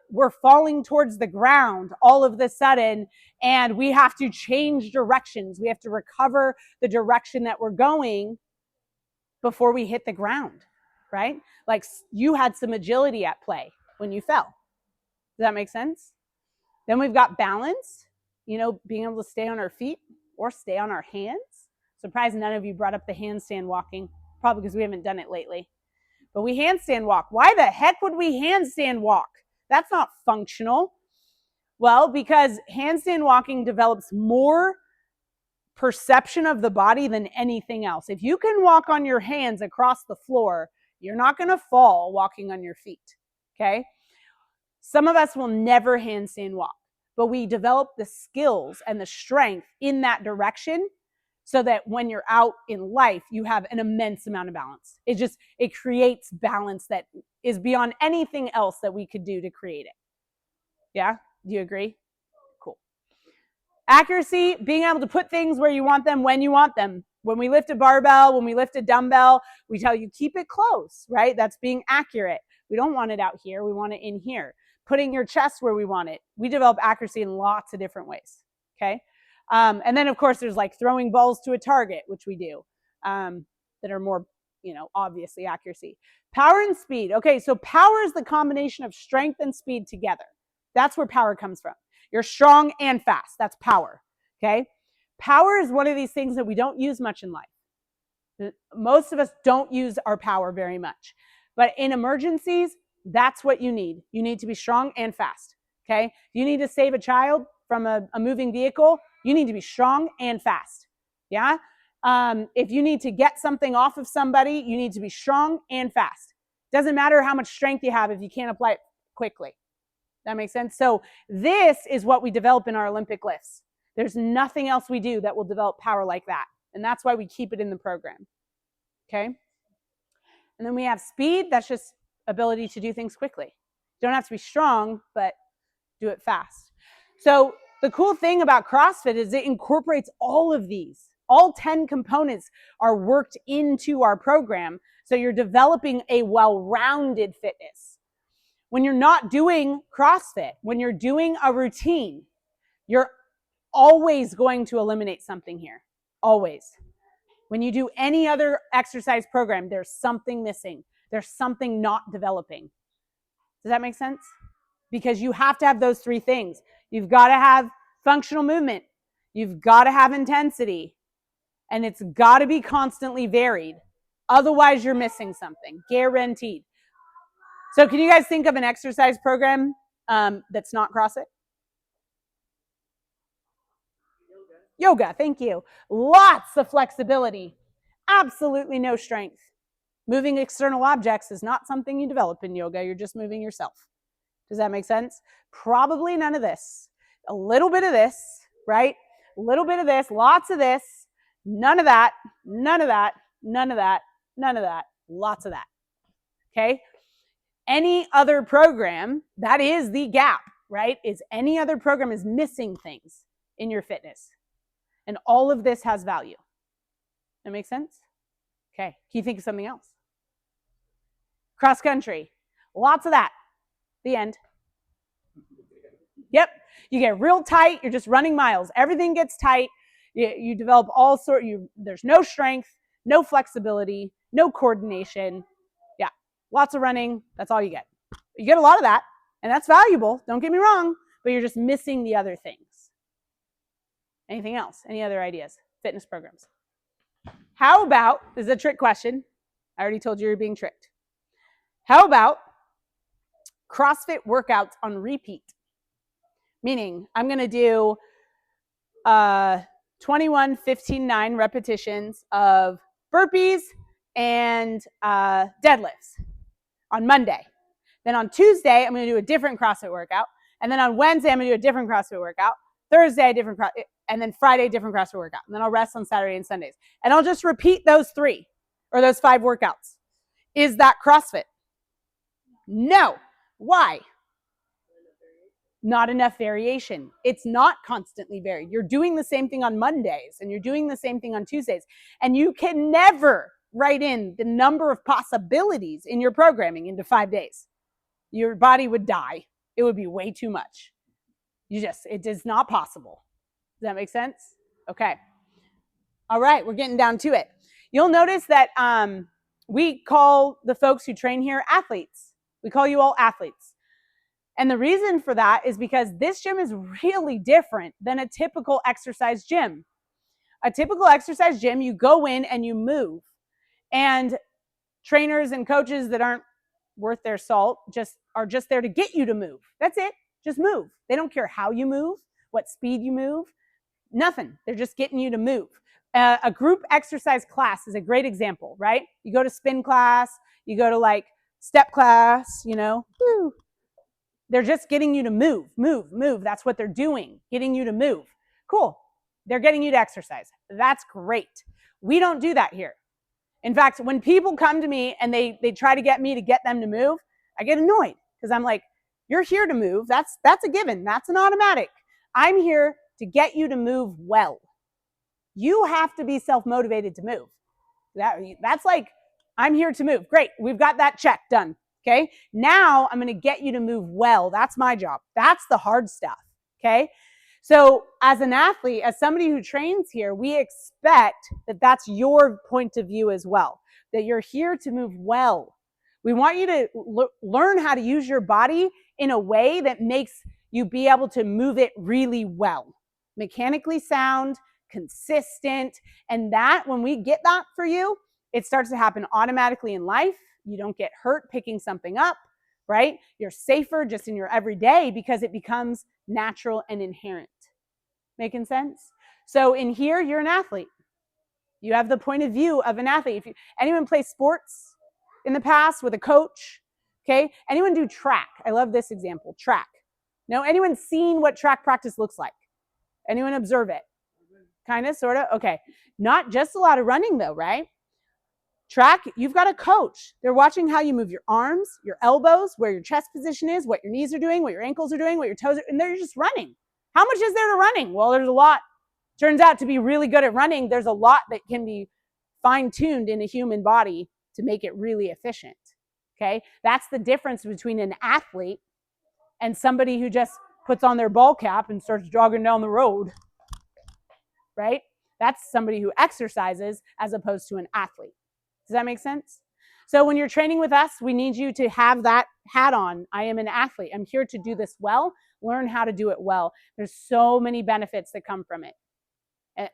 we're falling towards the ground all of a sudden and we have to change directions. We have to recover the direction that we're going before we hit the ground, right? Like you had some agility at play when you fell. Does that make sense? Then we've got balance, being able to stay on our feet or stay on our hands. Surprised none of you brought up the handstand walking, probably because we haven't done it lately. But we handstand walk. Why the heck would we handstand walk? That's not functional. Well, because handstand walking develops more perception of the body than anything else. If you can walk on your hands across the floor, you're not going to fall walking on your feet, okay? Some of us will never handstand walk, but we develop the skills and the strength in that direction so that when you're out in life, you have an immense amount of balance. It creates balance that is beyond anything else that we could do to create it. Yeah? Do you agree? Cool. Accuracy, being able to put things where you want them when you want them. When we lift a barbell, when we lift a dumbbell, we tell you keep it close, right? That's being accurate. We don't want it out here. We want it in here. Putting your chest where we want it. We develop accuracy in lots of different ways, okay? And then, of course, there's like throwing balls to a target, which we do, that are more, obviously accuracy. Power and speed. Okay, so power is the combination of strength and speed together. That's where power comes from. You're strong and fast. That's power, okay? Power is one of these things that we don't use much in life. Most of us don't use our power very much. But in emergencies, that's what you need. You need to be strong and fast, okay? You need to save a child from a moving vehicle. You need to be strong and fast, yeah? If you need to get something off of somebody, you need to be strong and fast. Doesn't matter how much strength you have if you can't apply it quickly. That makes sense? So this is what we develop in our Olympic lifts. There's nothing else we do that will develop power like that. And that's why we keep it in the program, okay? And then we have speed. That's just ability to do things quickly. You don't have to be strong, but do it fast. So the cool thing about CrossFit is it incorporates all of these. All 10 components are worked into our program, so you're developing a well-rounded fitness. When you're not doing CrossFit, when you're doing a routine, you're always going to eliminate something here, always. When you do any other exercise program, there's something missing. There's something not developing. Does that make sense? Because you have to have those three things. You've got to have functional movement. You've got to have intensity. And it's got to be constantly varied. Otherwise, you're missing something. Guaranteed. So can you guys think of an exercise program that's not CrossFit? Yoga, thank you. Lots of flexibility. Absolutely no strength. Moving external objects is not something you develop in yoga. You're just moving yourself. Does that make sense? Probably none of this. A little bit of this, right? A little bit of this, lots of this, none of that, none of that, none of that, none of that, lots of that. Okay? Any other program, that is the gap, right? Is any other program is missing things in your fitness. And all of this has value. That makes sense? Okay. Can you think of something else? Cross country. Lots of that. The end. Yep. You get real tight. You're just running miles. Everything gets tight. You develop all sorts. There's no strength, no flexibility, no coordination. Yeah. Lots of running. That's all you get. You get a lot of that. And that's valuable. Don't get me wrong. But you're just missing the other things. Anything else? Any other ideas? Fitness programs. How about, this is a trick question. I already told you you're being tricked. How about CrossFit workouts on repeat? Meaning, I'm going to do 21, 15, 9 repetitions of burpees and deadlifts on Monday. Then on Tuesday, I'm going to do a different CrossFit workout. And then on Wednesday, I'm going to do a different CrossFit workout. Thursday, a different CrossFit, and then Friday, different CrossFit workout. And then I'll rest on Saturday and Sundays. And I'll just repeat those 3 or those 5 workouts. Is that CrossFit? No. Why? Not enough variation. It's not constantly varied. You're doing the same thing on Mondays and you're doing the same thing on Tuesdays. And you can never write in the number of possibilities in your programming into 5 days. Your body would die. It would be way too much. It is not possible. Does that make sense? Okay. All right, we're getting down to it. You'll notice that we call the folks who train here athletes. We call you all athletes. And the reason for that is because this gym is really different than a typical exercise gym. A typical exercise gym, you go in and you move. And trainers and coaches that aren't worth their salt are just there to get you to move. That's it. Just move. They don't care how you move, what speed you move, nothing. They're just getting you to move. A group exercise class is a great example, right? You go to spin class, you go to like step class, woo. They're just getting you to move. That's what they're doing, getting you to move. Cool. They're getting you to exercise. That's great. We don't do that here. In fact, when people come to me and they try to get me to get them to move, I get annoyed because I'm like, you're here to move. That's a given. That's an automatic. I'm here to get you to move well. You have to be self-motivated to move. That's like, I'm here to move. Great. We've got that check done. Okay. Now I'm going to get you to move well. That's my job. That's the hard stuff. Okay. So as an athlete, as somebody who trains here, we expect that that's your point of view as well, that you're here to move well. We want you to learn how to use your body in a way that makes you be able to move it really well, mechanically sound, consistent. And that, when we get that for you, it starts to happen automatically in life. You don't get hurt picking something up, right? You're safer just in your everyday because it becomes natural and inherent. Making sense? So in here, you're an athlete. You have the point of view of an athlete. If anyone play sports in the past with a coach, okay? Anyone do track? I love this example, track. No, anyone seen what track practice looks like? Anyone observe it? Kind of, sort of? Okay. Not just a lot of running though, right? Track, you've got a coach. They're watching how you move your arms, your elbows, where your chest position is, what your knees are doing, what your ankles are doing, what your toes are, and they're just running. How much is there to running? Well, there's a lot. Turns out to be really good at running, there's a lot that can be fine-tuned in a human body to make it really efficient. Okay? That's the difference between an athlete and somebody who just puts on their ball cap and starts jogging down the road. Right? That's somebody who exercises as opposed to an athlete. Does that make sense? So when you're training with us, we need you to have that hat on. I am an athlete. I'm here to do this well, learn how to do it well. There's so many benefits that come from it.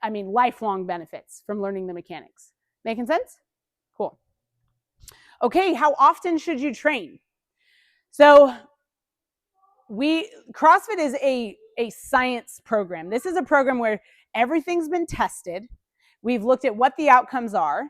I mean, lifelong benefits from learning the mechanics. Making sense? Cool. Okay, how often should you train? So CrossFit is a science program. This is a program where everything's been tested. We've looked at what the outcomes are,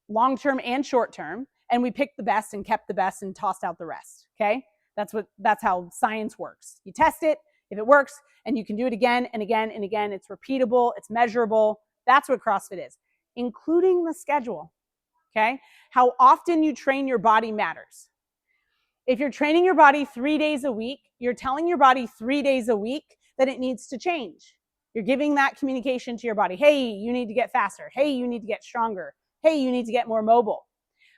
long-term and short-term, and we picked the best and kept the best and tossed out the rest, okay? That's how science works. You test it, if it works, and you can do it again and again and again. It's repeatable, it's measurable. That's what CrossFit is, including the schedule, okay? How often you train your body matters. If you're training your body 3 days a week, you're telling your body 3 days a week that it needs to change. You're giving that communication to your body. Hey, you need to get faster. Hey, you need to get stronger. Hey, you need to get more mobile.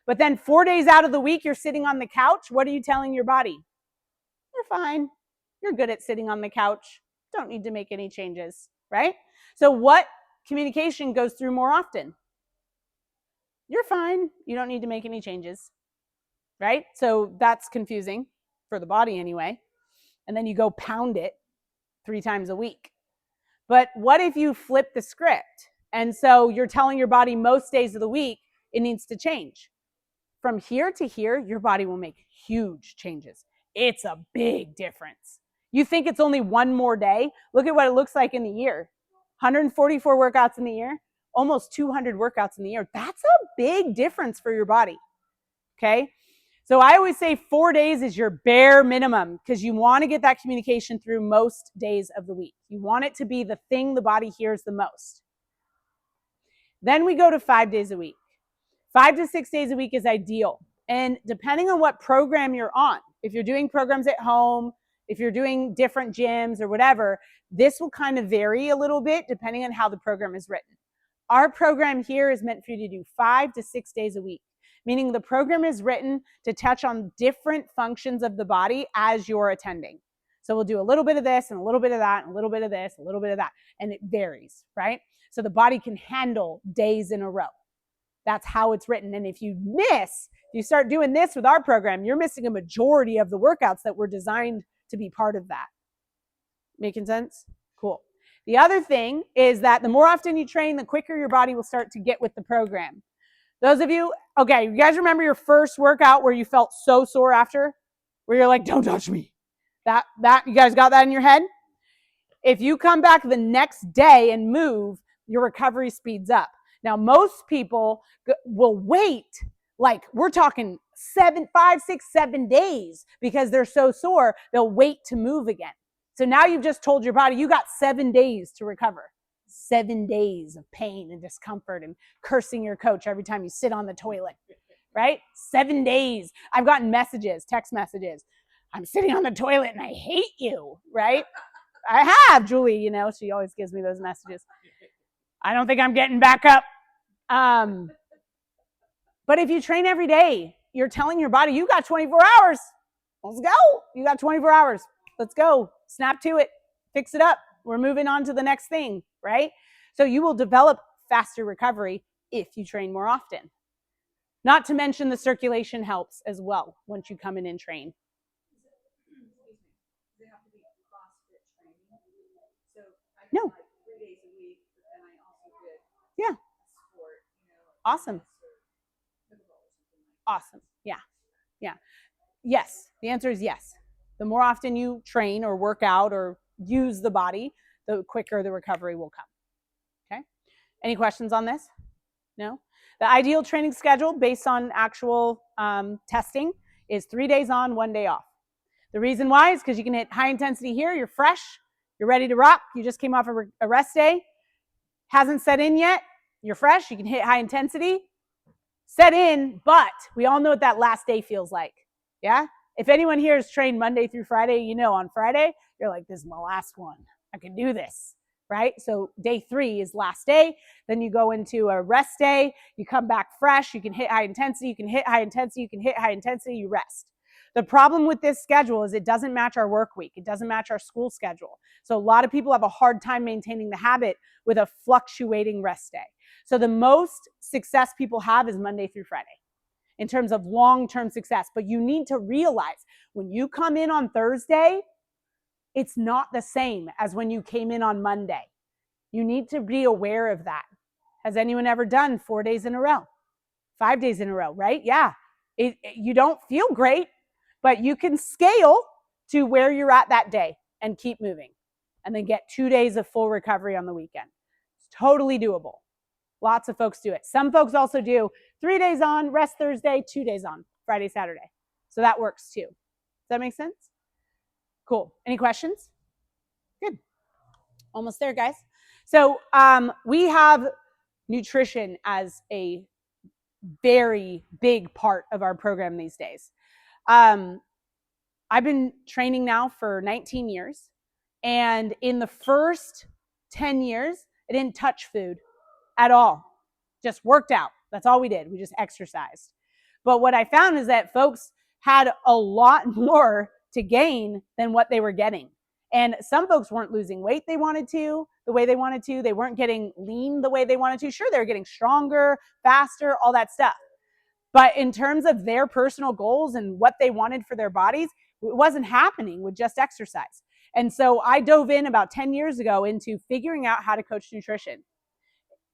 But then 4 days out of the week, you're sitting on the couch. What are you telling your body? You're fine. You're good at sitting on the couch. Don't need to make any changes, right? So what communication goes through more often? You're fine. You don't need to make any changes, right? So that's confusing for the body anyway. And then you go pound it 3 times a week. But what if you flip the script? And so you're telling your body most days of the week, it needs to change. From here to here, your body will make huge changes. It's a big difference. You think it's only one more day? Look at what it looks like in the year. 144 workouts in the year, almost 200 workouts in the year. That's a big difference for your body, okay? So I always say 4 days is your bare minimum because you want to get that communication through most days of the week. You want it to be the thing the body hears the most. Then we go to 5 days a week. 5 to 6 days a week is ideal. And depending on what program you're on, if you're doing programs at home, if you're doing different gyms or whatever, this will kind of vary a little bit depending on how the program is written. Our program here is meant for you to do 5 to 6 days a week, meaning the program is written to touch on different functions of the body as you're attending. So we'll do a little bit of this and a little bit of that and a little bit of this, a little bit of that, and it varies, right? So the body can handle days in a row. That's how it's written. And if you start doing this with our program, you're missing a majority of the workouts that were designed to be part of that. Making sense? Cool. The other thing is that the more often you train, the quicker your body will start to get with the program. Those of you, okay, you guys remember your first workout where you felt so sore after? Where you're like, don't touch me. That you guys got that in your head? If you come back the next day and move, your recovery speeds up. Now, most people will wait Like we're talking 7, 5, 6, 7 days because they're so sore, they'll wait to move again. So now you've just told your body you got 7 days to recover. 7 days of pain and discomfort and cursing your coach every time you sit on the toilet, right? 7 days. I've gotten messages, text messages. I'm sitting on the toilet and I hate you, right? I have, Julie, you know, she always gives me those messages. I don't think I'm getting back up. But if you train every day, you're telling your body, you got 24 hours. Let's go. You got 24 hours. Let's go. Snap to it. Fix it up. We're moving on to the next thing, right? So you will develop faster recovery if you train more often. Not to mention the circulation helps as well once you come in and train. Does it have to be CrossFit training? So I No. like 3 days a week, but then I also did Yeah. a sport, you know, like Awesome. tennis or pickleball or something like that. Awesome. Yeah. Yeah. Yes. The answer is yes. The more often you train or work out or use the body, the quicker the recovery will come. Okay. Any questions on this? No? The ideal training schedule based on actual testing is 3 days on, 1 day off. The reason why is because you can hit high intensity here, you're fresh, you're ready to rock, you just came off a rest day, hasn't set in yet, you're fresh, you can hit high intensity, set in, but we all know what that last day feels like, yeah? If anyone here has trained Monday through Friday, you know on Friday, you're like, this is my last one, I can do this, right? So day 3 is last day, then you go into a rest day, you come back fresh, you can hit high intensity, you can hit high intensity, you can hit high intensity, you rest. The problem with this schedule is it doesn't match our work week. It doesn't match our school schedule. So a lot of people have a hard time maintaining the habit with a fluctuating rest day. So the most success people have is Monday through Friday in terms of long-term success. But you need to realize when you come in on Thursday, it's not the same as when you came in on Monday. You need to be aware of that. Has anyone ever done 4 days in a row? 5 days in a row, right? Yeah. You don't feel great, but you can scale to where you're at that day and keep moving and then get 2 days of full recovery on the weekend. It's totally doable. Lots of folks do it. Some folks also do 3 days on, rest Thursday, 2 days on, Friday, Saturday. So that works too. Does that make sense? Cool. Any questions? Good. Almost there, guys. So we have nutrition as a very big part of our program these days. I've been training now for 19 years. And in the first 10 years, I didn't touch food at all. Just worked out. That's all we did. We just exercised. But what I found is that folks had a lot more to gain than what they were getting. And some folks weren't losing weight the way they wanted to. They weren't getting lean the way they wanted to. Sure, they were getting stronger, faster, all that stuff. But in terms of their personal goals and what they wanted for their bodies, it wasn't happening with just exercise. And so I dove in about 10 years ago into figuring out how to coach nutrition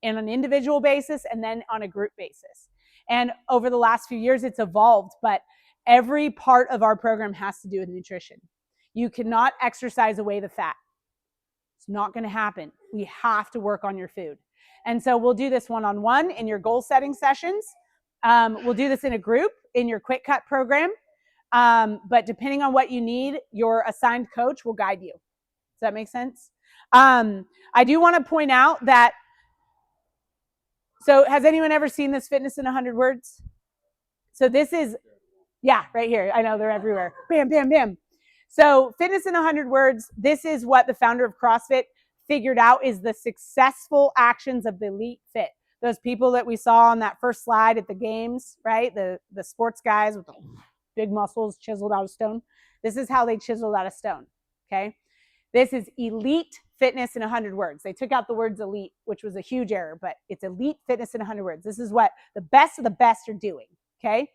on an individual basis and then on a group basis. And over the last few years, it's evolved, but every part of our program has to do with nutrition. You cannot exercise away the fat. It's not going to happen. We have to work on your food. And so we'll do this one-on-one in your goal setting sessions. We'll do this in a group in your quick cut program. But depending on what you need, your assigned coach will guide you. Does that make sense? I do want to point out that, so has anyone ever seen this Fitness in 100 Words? So this is, yeah, right here. I know they're everywhere. Bam, bam, bam. So Fitness in 100 Words, this is what the founder of CrossFit figured out is the successful actions of the elite fit. Those people that we saw on that first slide at the games, right? The sports guys with the big muscles chiseled out of stone. This is how they chiseled out of stone, okay? This is elite fitness in 100 words. They took out the words elite, which was a huge error, but it's elite fitness in 100 words. This is what the best of the best are doing, okay?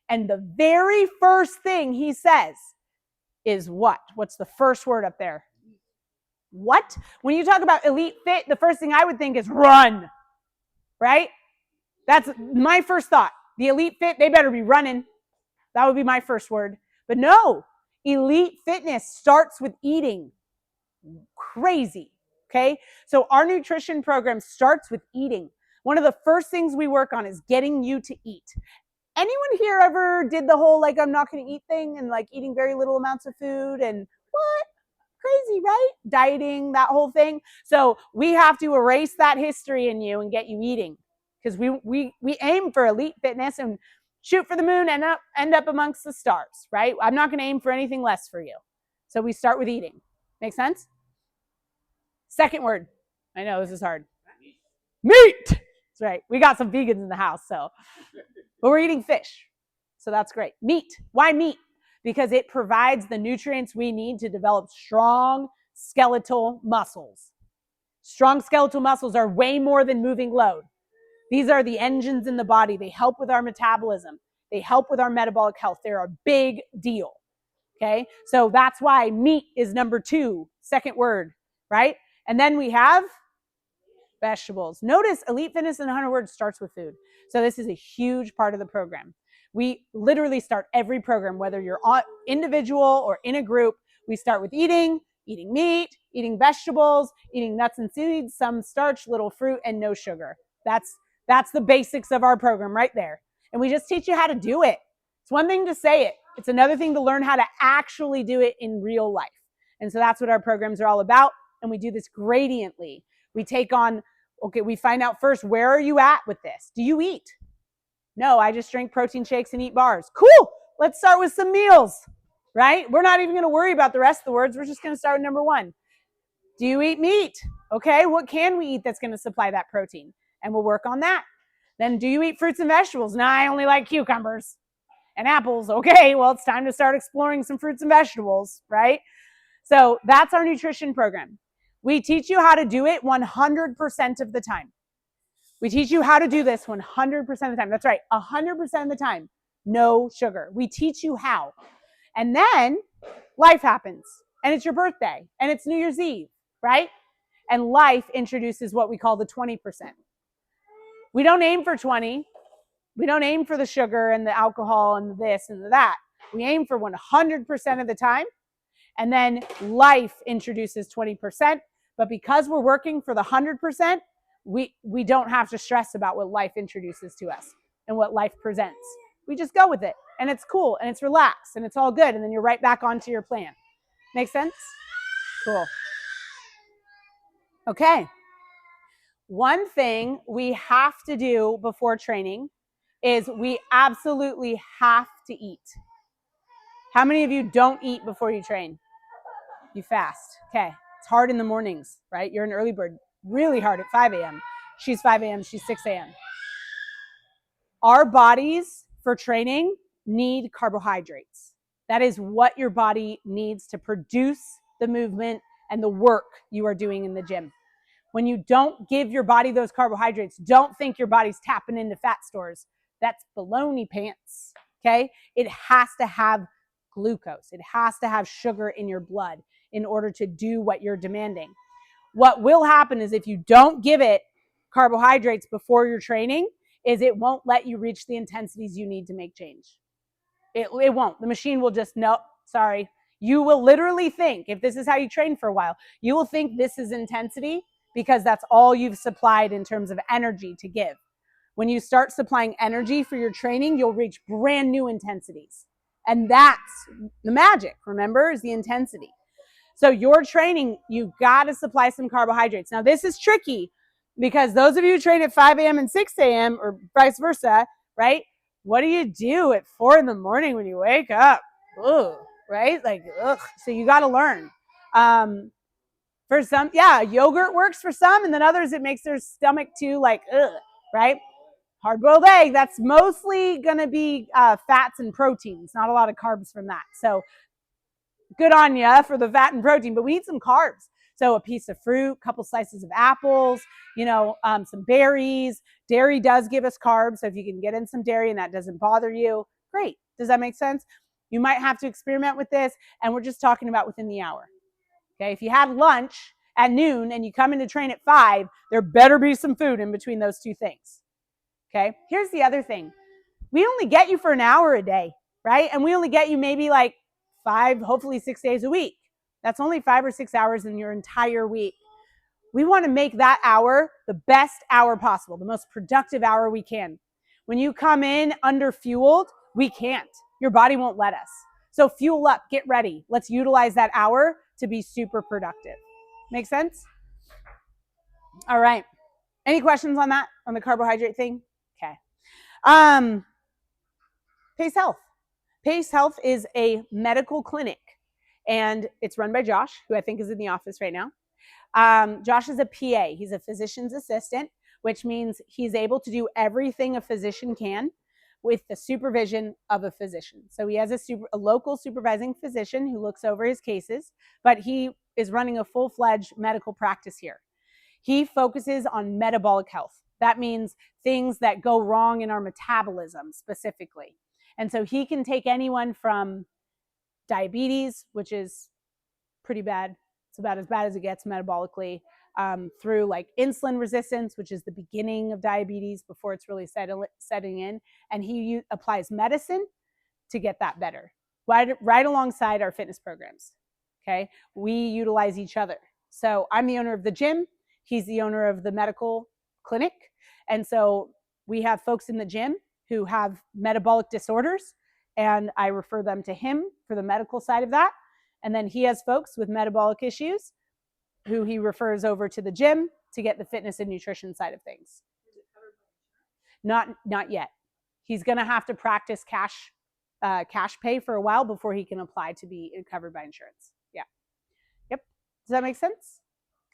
And the very first thing he says is what? What's the first word up there? What? When you talk about elite fit, the first thing I would think is run, right? That's my first thought. The elite fit, they better be running. That would be my first word. But no, elite fitness starts with eating. Crazy, okay? So our nutrition program starts with eating. One of the first things we work on is getting you to eat. Anyone here ever did the whole like I'm not going to eat thing and like eating very little amounts of food and what? Crazy, right? Dieting, that whole thing. So we have to erase that history in you and get you eating, because we aim for elite fitness and shoot for the moon and end up amongst the stars, right? I'm not going to aim for anything less for you. So we start with eating. Make sense? Second word. I know this is hard. Meat. That's right. We got some vegans in the house, so but we're eating fish. So that's great. Meat. Why meat? Because it provides the nutrients we need to develop strong skeletal muscles. Strong skeletal muscles are way more than moving load. These are the engines in the body. They help with our metabolism. They help with our metabolic health. They're a big deal. Okay? So that's why meat is number 2, second word, right? And then we have vegetables. Notice Elite Fitness in 100 Words starts with food. So this is a huge part of the program. We literally start every program, whether you're individual or in a group, we start with eating meat, eating vegetables, eating nuts and seeds, some starch, little fruit, and no sugar. That's the basics of our program right there. And we just teach you how to do it. It's one thing to say it. It's another thing to learn how to actually do it in real life. And so that's what our programs are all about. And we do this gradiently. We take on, we find out first, where are you at with this? Do you eat? No, I just drink protein shakes and eat bars. Cool. Let's start with some meals, right? We're not even going to worry about the rest of the words. We're just going to start with number 1. Do you eat meat? Okay, what can we eat that's going to supply that protein? And we'll work on that. Then do you eat fruits and vegetables? No, I only like cucumbers and apples. Okay, well, it's time to start exploring some fruits and vegetables, right? So that's our nutrition program. We teach you how to do it 100% of the time. We teach you how to do this 100% of the time. That's right, 100% of the time. No sugar. We teach you how. And then life happens, and it's your birthday, and it's New Year's Eve, right? And life introduces what we call the 20%. We don't aim for 20. We don't aim for the sugar and the alcohol and this and that. We aim for 100% of the time. And then life introduces 20%. But because we're working for the 100%, we don't have to stress about what life introduces to us and what life presents. We just go with it. And it's cool. And it's relaxed. And it's all good. And then you're right back onto your plan. Make sense? Cool. Okay. One thing we have to do before training is we absolutely have to eat. How many of you don't eat before you train? You fast. Okay. It's hard in the mornings, right? You're an early bird. Really hard at 5 a.m. She's 5 a.m. She's 6 a.m. Our bodies for training need carbohydrates. That is what your body needs to produce the movement and the work you are doing in the gym. When you don't give your body those carbohydrates, don't think your body's tapping into fat stores. That's baloney pants, okay? It has to have glucose. It has to have sugar in your blood in order to do what you're demanding. What will happen is if you don't give it carbohydrates before your training, is it won't let you reach the intensities you need to make change. It won't. The machine will just, no, sorry. You will literally think, if this is how you train for a while, you will think this is intensity because that's all you've supplied in terms of energy to give. When you start supplying energy for your training, you'll reach brand new intensities. And that's the magic, remember, is the intensity. So your training, you've got to supply some carbohydrates. Now, this is tricky because those of you who train at 5 a.m. and 6 a.m. or vice versa, right? What do you do at 4 in the morning when you wake up? Ugh, right? Like, ugh. So you got to learn. For some, yeah, yogurt works for some, and then others, it makes their stomach too, like, ugh, right? Hard-boiled egg, that's mostly going to be fats and proteins, not a lot of carbs from that. So good on you for the fat and protein, but we need some carbs. So a piece of fruit, a couple slices of apples, some berries. Dairy does give us carbs, so if you can get in some dairy and that doesn't bother you, great. Does that make sense? You might have to experiment with this, and we're just talking about within the hour. Okay, if you had lunch at noon and you come in to train at 5, there better be some food in between those two things. Okay, here's the other thing. We only get you for an hour a day, right? And we only get you maybe like 5, hopefully 6 days a week. That's only 5 or 6 hours in your entire week. We want to make that hour the best hour possible, the most productive hour we can. When you come in under-fueled, we can't. Your body won't let us. So fuel up, get ready. Let's utilize that hour to be super productive. Make sense? All right. Any questions on that, on the carbohydrate thing? Okay. Pace Health. Pace Health is a medical clinic, and it's run by Josh, who I think is in the office right now. Josh is a PA. He's a physician's assistant, which means he's able to do everything a physician can with the supervision of a physician. So he has a local supervising physician who looks over his cases, but he is running a full-fledged medical practice here. He focuses on metabolic health. That means things that go wrong in our metabolism specifically. And so he can take anyone from diabetes, which is pretty bad. It's about as bad as it gets metabolically, through like insulin resistance, which is the beginning of diabetes before it's really setting in. And he applies medicine to get that better, right alongside our fitness programs. Okay, we utilize each other. So I'm the owner of the gym. He's the owner of the medical clinic. And so we have folks in the gym who have metabolic disorders, and I refer them to him for the medical side of that. And then he has folks with metabolic issues who he refers over to the gym to get the fitness and nutrition side of things. Not yet. He's going to have to practice cash pay for a while before he can apply to be covered by insurance. Yeah. Yep. Does that make sense?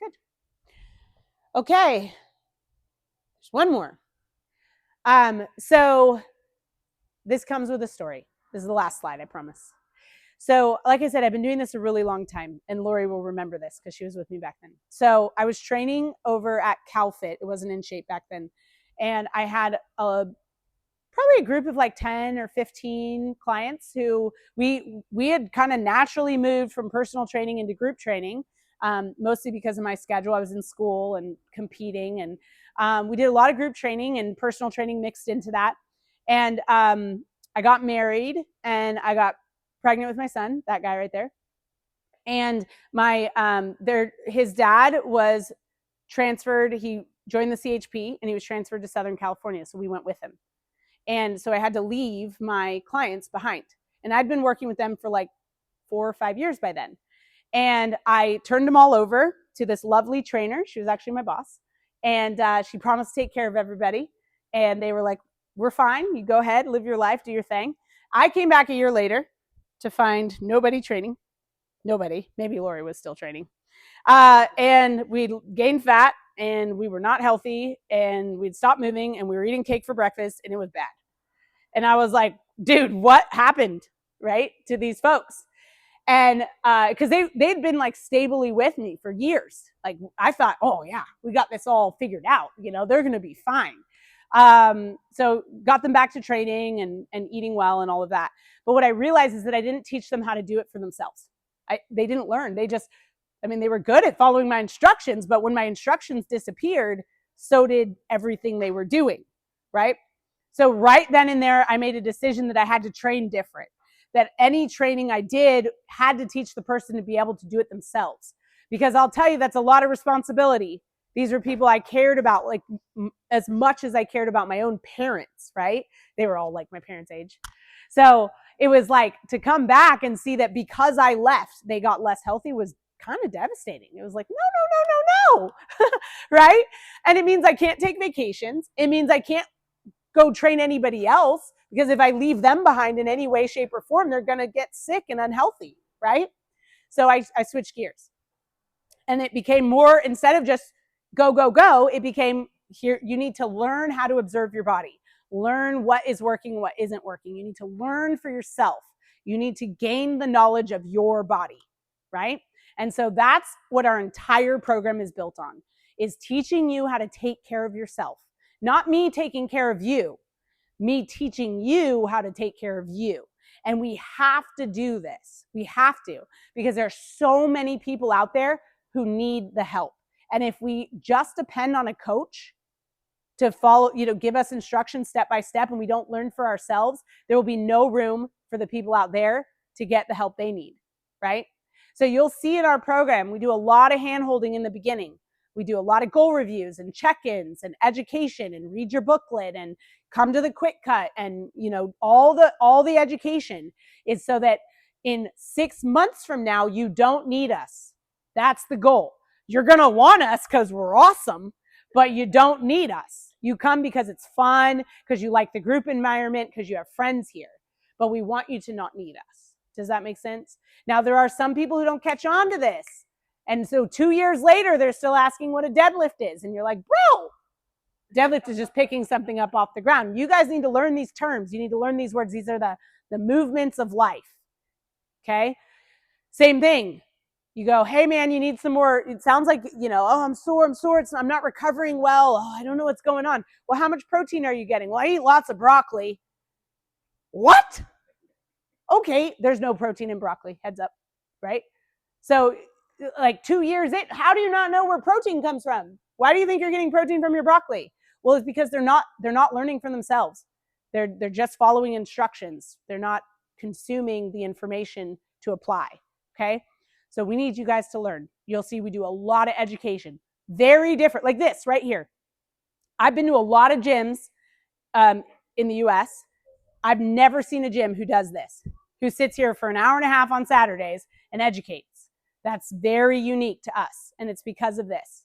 Good. Okay. There's one more. So this comes with a story. This is the last slide, I promise. So like I said, I've been doing this a really long time, and Lori will remember this because she was with me back then. So I was training over at CalFit. It wasn't In Shape back then. And I had probably a group of like 10 or 15 clients who we had kind of naturally moved from personal training into group training, mostly because of my schedule. I was in school and competing, and we did a lot of group training and personal training mixed into that. And I got married, and I got pregnant with my son, that guy right there. And his dad was transferred. He joined the CHP, and he was transferred to Southern California. So we went with him. And so I had to leave my clients behind. And I'd been working with them for like 4 or 5 years by then. And I turned them all over to this lovely trainer. She was actually my boss. And she promised to take care of everybody. And they were like, we're fine. You go ahead, live your life, do your thing. I came back a year later to find nobody training. Nobody. Maybe Lori was still training. And we'd gained fat, and we were not healthy, and we'd stopped moving, and we were eating cake for breakfast, and it was bad. And I was like, dude, what happened, right, to these folks? And because they'd been like stably with me for years. Like I thought, oh yeah, we got this all figured out. You know, they're going to be fine. So got them back to training and eating well and all of that. But what I realized is that I didn't teach them how to do it for themselves. They didn't learn. They were good at following my instructions, but when my instructions disappeared, so did everything they were doing, right? So right then and there, I made a decision that I had to train different, that any training I did had to teach the person to be able to do it themselves. Because I'll tell you, that's a lot of responsibility. These are people I cared about like as much as I cared about my own parents, right? They were all like my parents' age. So it was like to come back and see that because I left, they got less healthy was kind of devastating. It was like, no, right? And it means I can't take vacations. It means I can't go train anybody else, because if I leave them behind in any way, shape, or form, they're going to get sick and unhealthy, right? So I switched gears. And it became more, instead of just go, it became, here, you need to learn how to observe your body. Learn what is working, what isn't working. You need to learn for yourself. You need to gain the knowledge of your body, right? And so that's what our entire program is built on, is teaching you how to take care of yourself. Not me taking care of you, me teaching you how to take care of you. And we have to do this. We have to, because there are so many people out there who need the help. And if we just depend on a coach to follow, give us instructions step by step, and we don't learn for ourselves, there will be no room for the people out there to get the help they need, right? So you'll see in our program, we do a lot of hand-holding in the beginning, We do a lot of goal reviews and check-ins and education and read your booklet and come to the quick cut. And, you know, all the education is so that in 6 months from now, you don't need us. That's the goal. You're going to want us because we're awesome, but you don't need us. You come because it's fun, because you like the group environment, because you have friends here. But we want you to not need us. Does that make sense? Now, there are some people who don't catch on to this. And so 2 years later, they're still asking what a deadlift is. And you're like, bro, deadlift is just picking something up off the ground. You guys need to learn these terms. You need to learn these words. These are the movements of life. Okay? Same thing. You go, hey man, you need some more. It sounds like, you know, oh, I'm sore. I'm not recovering well. Oh, I don't know what's going on. Well, how much protein are you getting? Well, I eat lots of broccoli. What? Okay, there's no protein in broccoli, heads up, right? So like 2 years in, how do you not know where protein comes from? Why do you think you're getting protein from your broccoli? Well, it's because they're not learning for themselves. They're just following instructions. They're not consuming the information to apply, okay? So we need you guys to learn. You'll see we do a lot of education. Very different, like this right here. I've been to a lot of gyms in the US. I've never seen a gym who does this, who sits here for an hour and a half on Saturdays and educates. That's very unique to us, and it's because of this.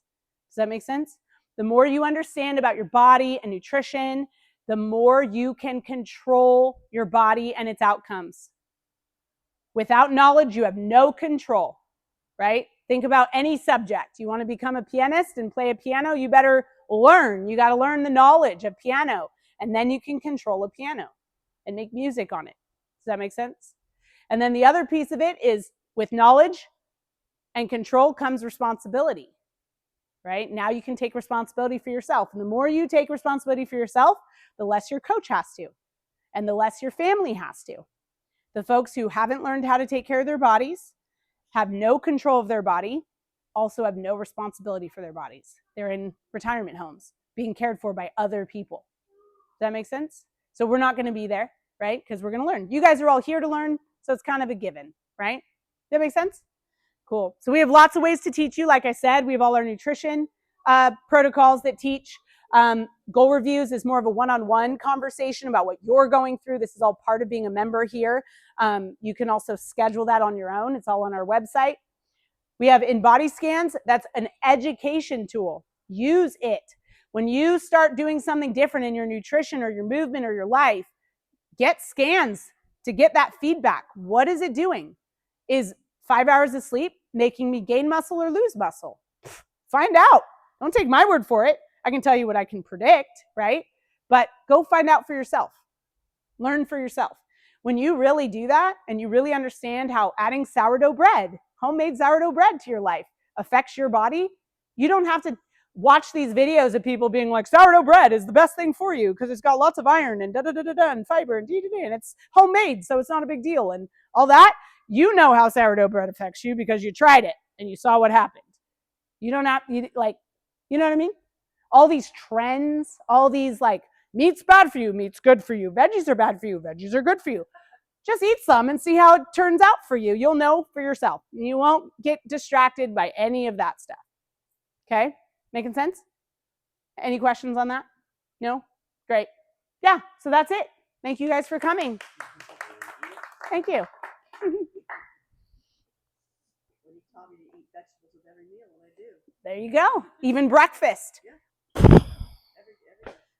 Does that make sense? The more you understand about your body and nutrition, the more you can control your body and its outcomes. Without knowledge, you have no control, right? Think about any subject. You want to become a pianist and play a piano, you better learn. You got to learn the knowledge of piano, and then you can control a piano and make music on it. Does that make sense? And then the other piece of it is with knowledge and control comes responsibility, right? Now you can take responsibility for yourself. And the more you take responsibility for yourself, the less your coach has to, and the less your family has to. The folks who haven't learned how to take care of their bodies, have no control of their body, also have no responsibility for their bodies. They're in retirement homes, being cared for by other people. Does that make sense? So we're not going to be there, right? Because we're going to learn. You guys are all here to learn, so it's kind of a given, right? Does that make sense? Cool. So we have lots of ways to teach you. Like I said, we have all our nutrition protocols that teach. Goal reviews is more of a one-on-one conversation about what you're going through. This is all part of being a member here. You can also schedule that on your own. It's all on our website. We have InBody scans. That's an education tool. Use it. When you start doing something different in your nutrition or your movement or your life, get scans to get that feedback. What is it doing? Is 5 hours of sleep making me gain muscle or lose muscle? Find out. Don't take my word for it. I can tell you what I can predict, right? But go find out for yourself. Learn for yourself. When you really do that and you really understand how adding sourdough bread, homemade sourdough bread to your life affects your body, you don't have to watch these videos of people being like, sourdough bread is the best thing for you because it's got lots of iron and da-da-da-da-da and fiber and da-da-da, and it's homemade, so it's not a big deal and all that. You know how sourdough bread affects you because you tried it and you saw what happened. You don't have, you know what I mean? All these trends, all these like, meat's bad for you, meat's good for you, veggies are bad for you, veggies are good for you. Just eat some and see how it turns out for you. You'll know for yourself. You won't get distracted by any of that stuff. Okay? Making sense? Any questions on that? No? Great. Yeah, so that's it. Thank you guys for coming. Thank you. When you taught me to eat vegetables with every meal, and I do. There you go. Even breakfast. Every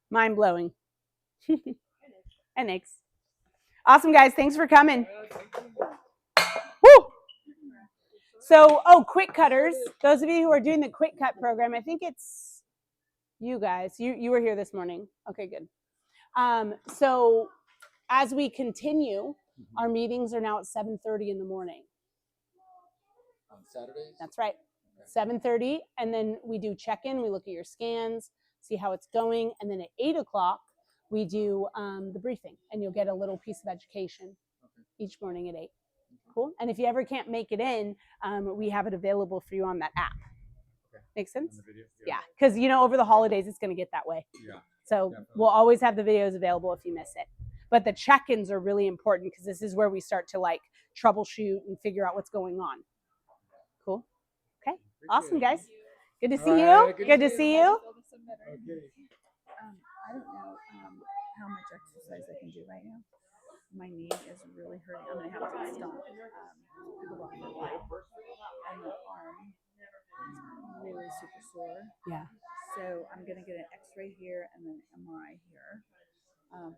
Mind blowing. And eggs. Awesome, guys. Thanks for coming. Woo! So, quick cutters. Those of you who are doing the quick cut program, I think it's you guys. You were here this morning. Okay, good. So as we continue, our meetings are now at 7:30 in the morning. On Saturdays? That's right. 7:30, and then we do check-in. We look at your scans, see how it's going, and then at 8 o'clock, we do the briefing, and you'll get a little piece of education each morning at 8. Cool. And if you ever can't make it in, we have it available for you on that app. Okay. Makes sense? On the video? Yeah, because over the holidays, it's going to get that way. Yeah. So Definitely. we'll always have the videos available if you miss it. But the check-ins are really important because this is where we start to like troubleshoot and figure out what's going on. Cool. Okay. Awesome, guys. Good to All see right, you. good to Good to see see you. you. Okay. I don't know how much exercise I can do right now. My knee is really hurting. I'm gonna have to stop pickleball for a while. And the arm is really super sore. Yeah. So I'm gonna get an X-ray here and then MRI here,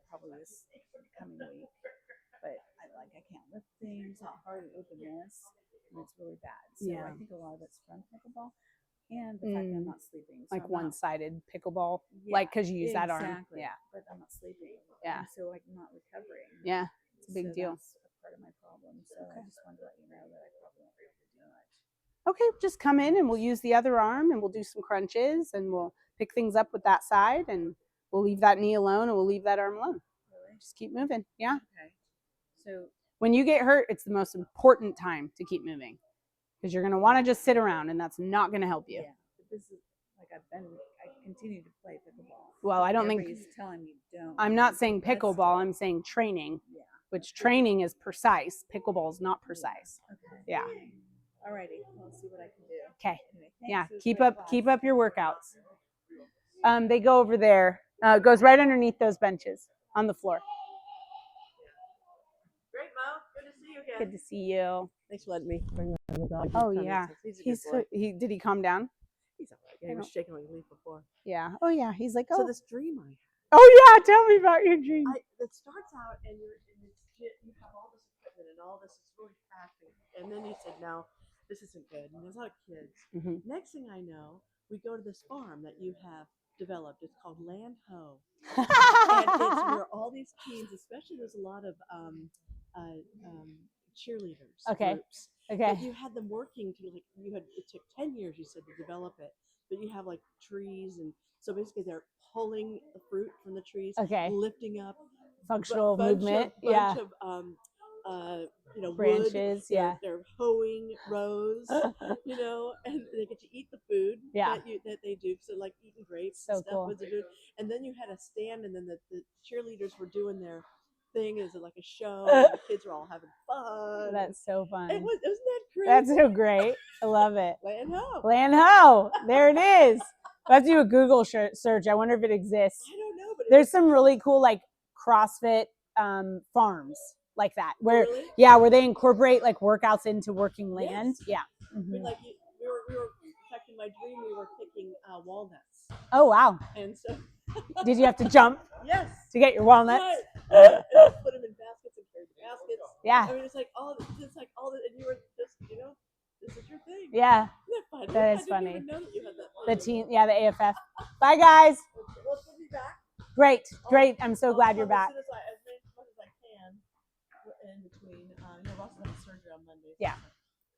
probably this coming week. But I can't lift things. It's hard to open this, and it's really bad. So Yeah. I think a lot of it's from pickleball and the fact that I'm not sleeping. So Like I'm not- one-sided pickleball, Yeah, like because you use that arm. exactly. Yeah. But I'm not sleeping. Yeah. And so I'm not recovering. Yeah. It's a big So deal. That's a part of my problem. So I just wanted to let you know that I probably won't be able to do much. Okay, just come in and we'll use the other arm and we'll do some crunches and we'll pick things up with that side and we'll leave that knee alone and we'll leave that arm alone. Really? Just keep moving. Yeah. Okay. So When you get hurt, it's the most important time to keep moving because you're going to want to just sit around and that's not going to help you. yeah, but this is like I continue to play pickleball. Well, I don't think Everybody's telling me don't. I'm not saying That's pickleball, still- I'm saying training, Yeah. which training is precise. Pickleball is not precise. Okay. Yeah. Alrighty. We'll see what I can do. Okay. Anyway, Yeah. thanks. It was Keep great up class. your workouts. They go over there. It goes right underneath those benches on the floor. Great, Mo. Good to see you again. Good to see you. Thanks for letting me bring the dog. Oh yeah. He's a He's good boy. did he calm down? He's all right. Yeah, he was shaking like a leaf before. Yeah. Oh yeah. He's like, So oh. this dream I had. Oh yeah. Tell me about your dream. It starts out and you're in this you have all this equipment and all this is really fascinating. And then you said, no, this isn't good. And there's a lot of kids. Mhm. Next thing I know, we go to this farm that you have developed. It's called Land Ho. And it's where all these teens, especially there's a lot of cheerleaders Okay. groups. Okay. But you had them working to it took 10 years you said to develop it. But you have like trees and so basically they're pulling the fruit from the trees, Okay. lifting up Functional bunch movement. of, Yeah. bunch of wood. Branches. Yeah. They're hoeing rows, and they get to eat the food Yeah. that they do. So like eating grapes So and stuff. cool. Was it good? And then you had a stand, and then the cheerleaders were doing their thing as like a show. And the kids were all having fun. That's so fun. It was, isn't that crazy? That's so great. I love it. Land Ho. Land Ho. There it is. Let's do a Google search. I wonder if it exists. I don't know, but There's some really cool like CrossFit farms like that where really? where they incorporate like workouts into working land. Yes. Yeah. I mean, Mhm. like we were in fact in my dream we were picking walnuts, Oh wow. and so Did you have to jump yes. to get your walnuts? Right. And put them in baskets and carry the baskets. Yeah. I mean, it's like all the, and you were just, this is your thing. Yeah. Isn't that funny? That is I didn't funny. even know that you had that. The team, the AFF. Bye guys. Well, she'll be back. Great. I'm so I'll glad come you're back. As much as I can in between. Ross will have surgery on Monday. Yeah.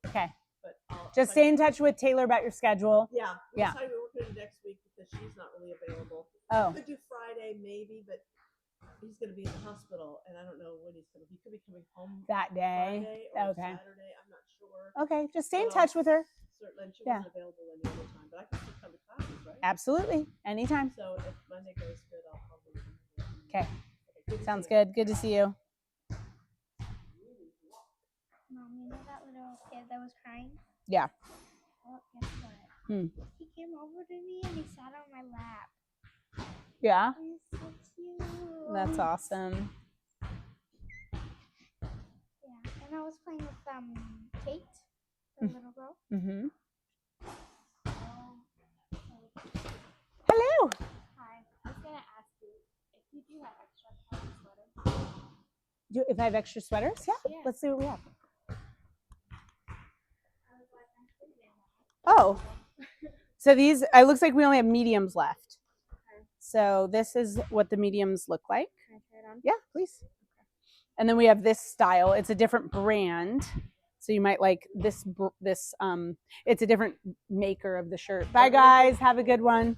Okay. But Just stay in touch with Taylor about your schedule. Yeah. We Yeah. decided we were going to next week because she's not really available. Oh. Could do Friday maybe, but he's going to be in the hospital, and I don't know when he's coming. He could be coming home That day. Friday or Okay. Saturday. I'm not sure. Okay. Just stay in Well, touch with her. Certainly, she Yeah. wasn't available any other time, but I can still come to classes, right? Absolutely. Anytime. So if Monday goes good, I'll probably. Okay. Good to Sounds see you. good. Good to see you. Mom, you know that little kid that was crying? Yeah. Well, guess what? He came over to me and he sat on my lap. Yeah. He's so cute. That's awesome. Yeah, and I was playing with Kate, the little girl. Mm-hmm. Oh, Hello. hi. I was gonna ask you if you do have extra sweaters. If I have extra sweaters? Yeah. Yeah. Let's see what we have. I was like, I'm thinking. Oh. So these, it looks like we only have mediums left. So this is what the mediums look like. Can I try it on? Yeah, please. And then we have this style. It's a different brand. So you might like this, it's a different maker of the shirt. Bye guys. Have a good one.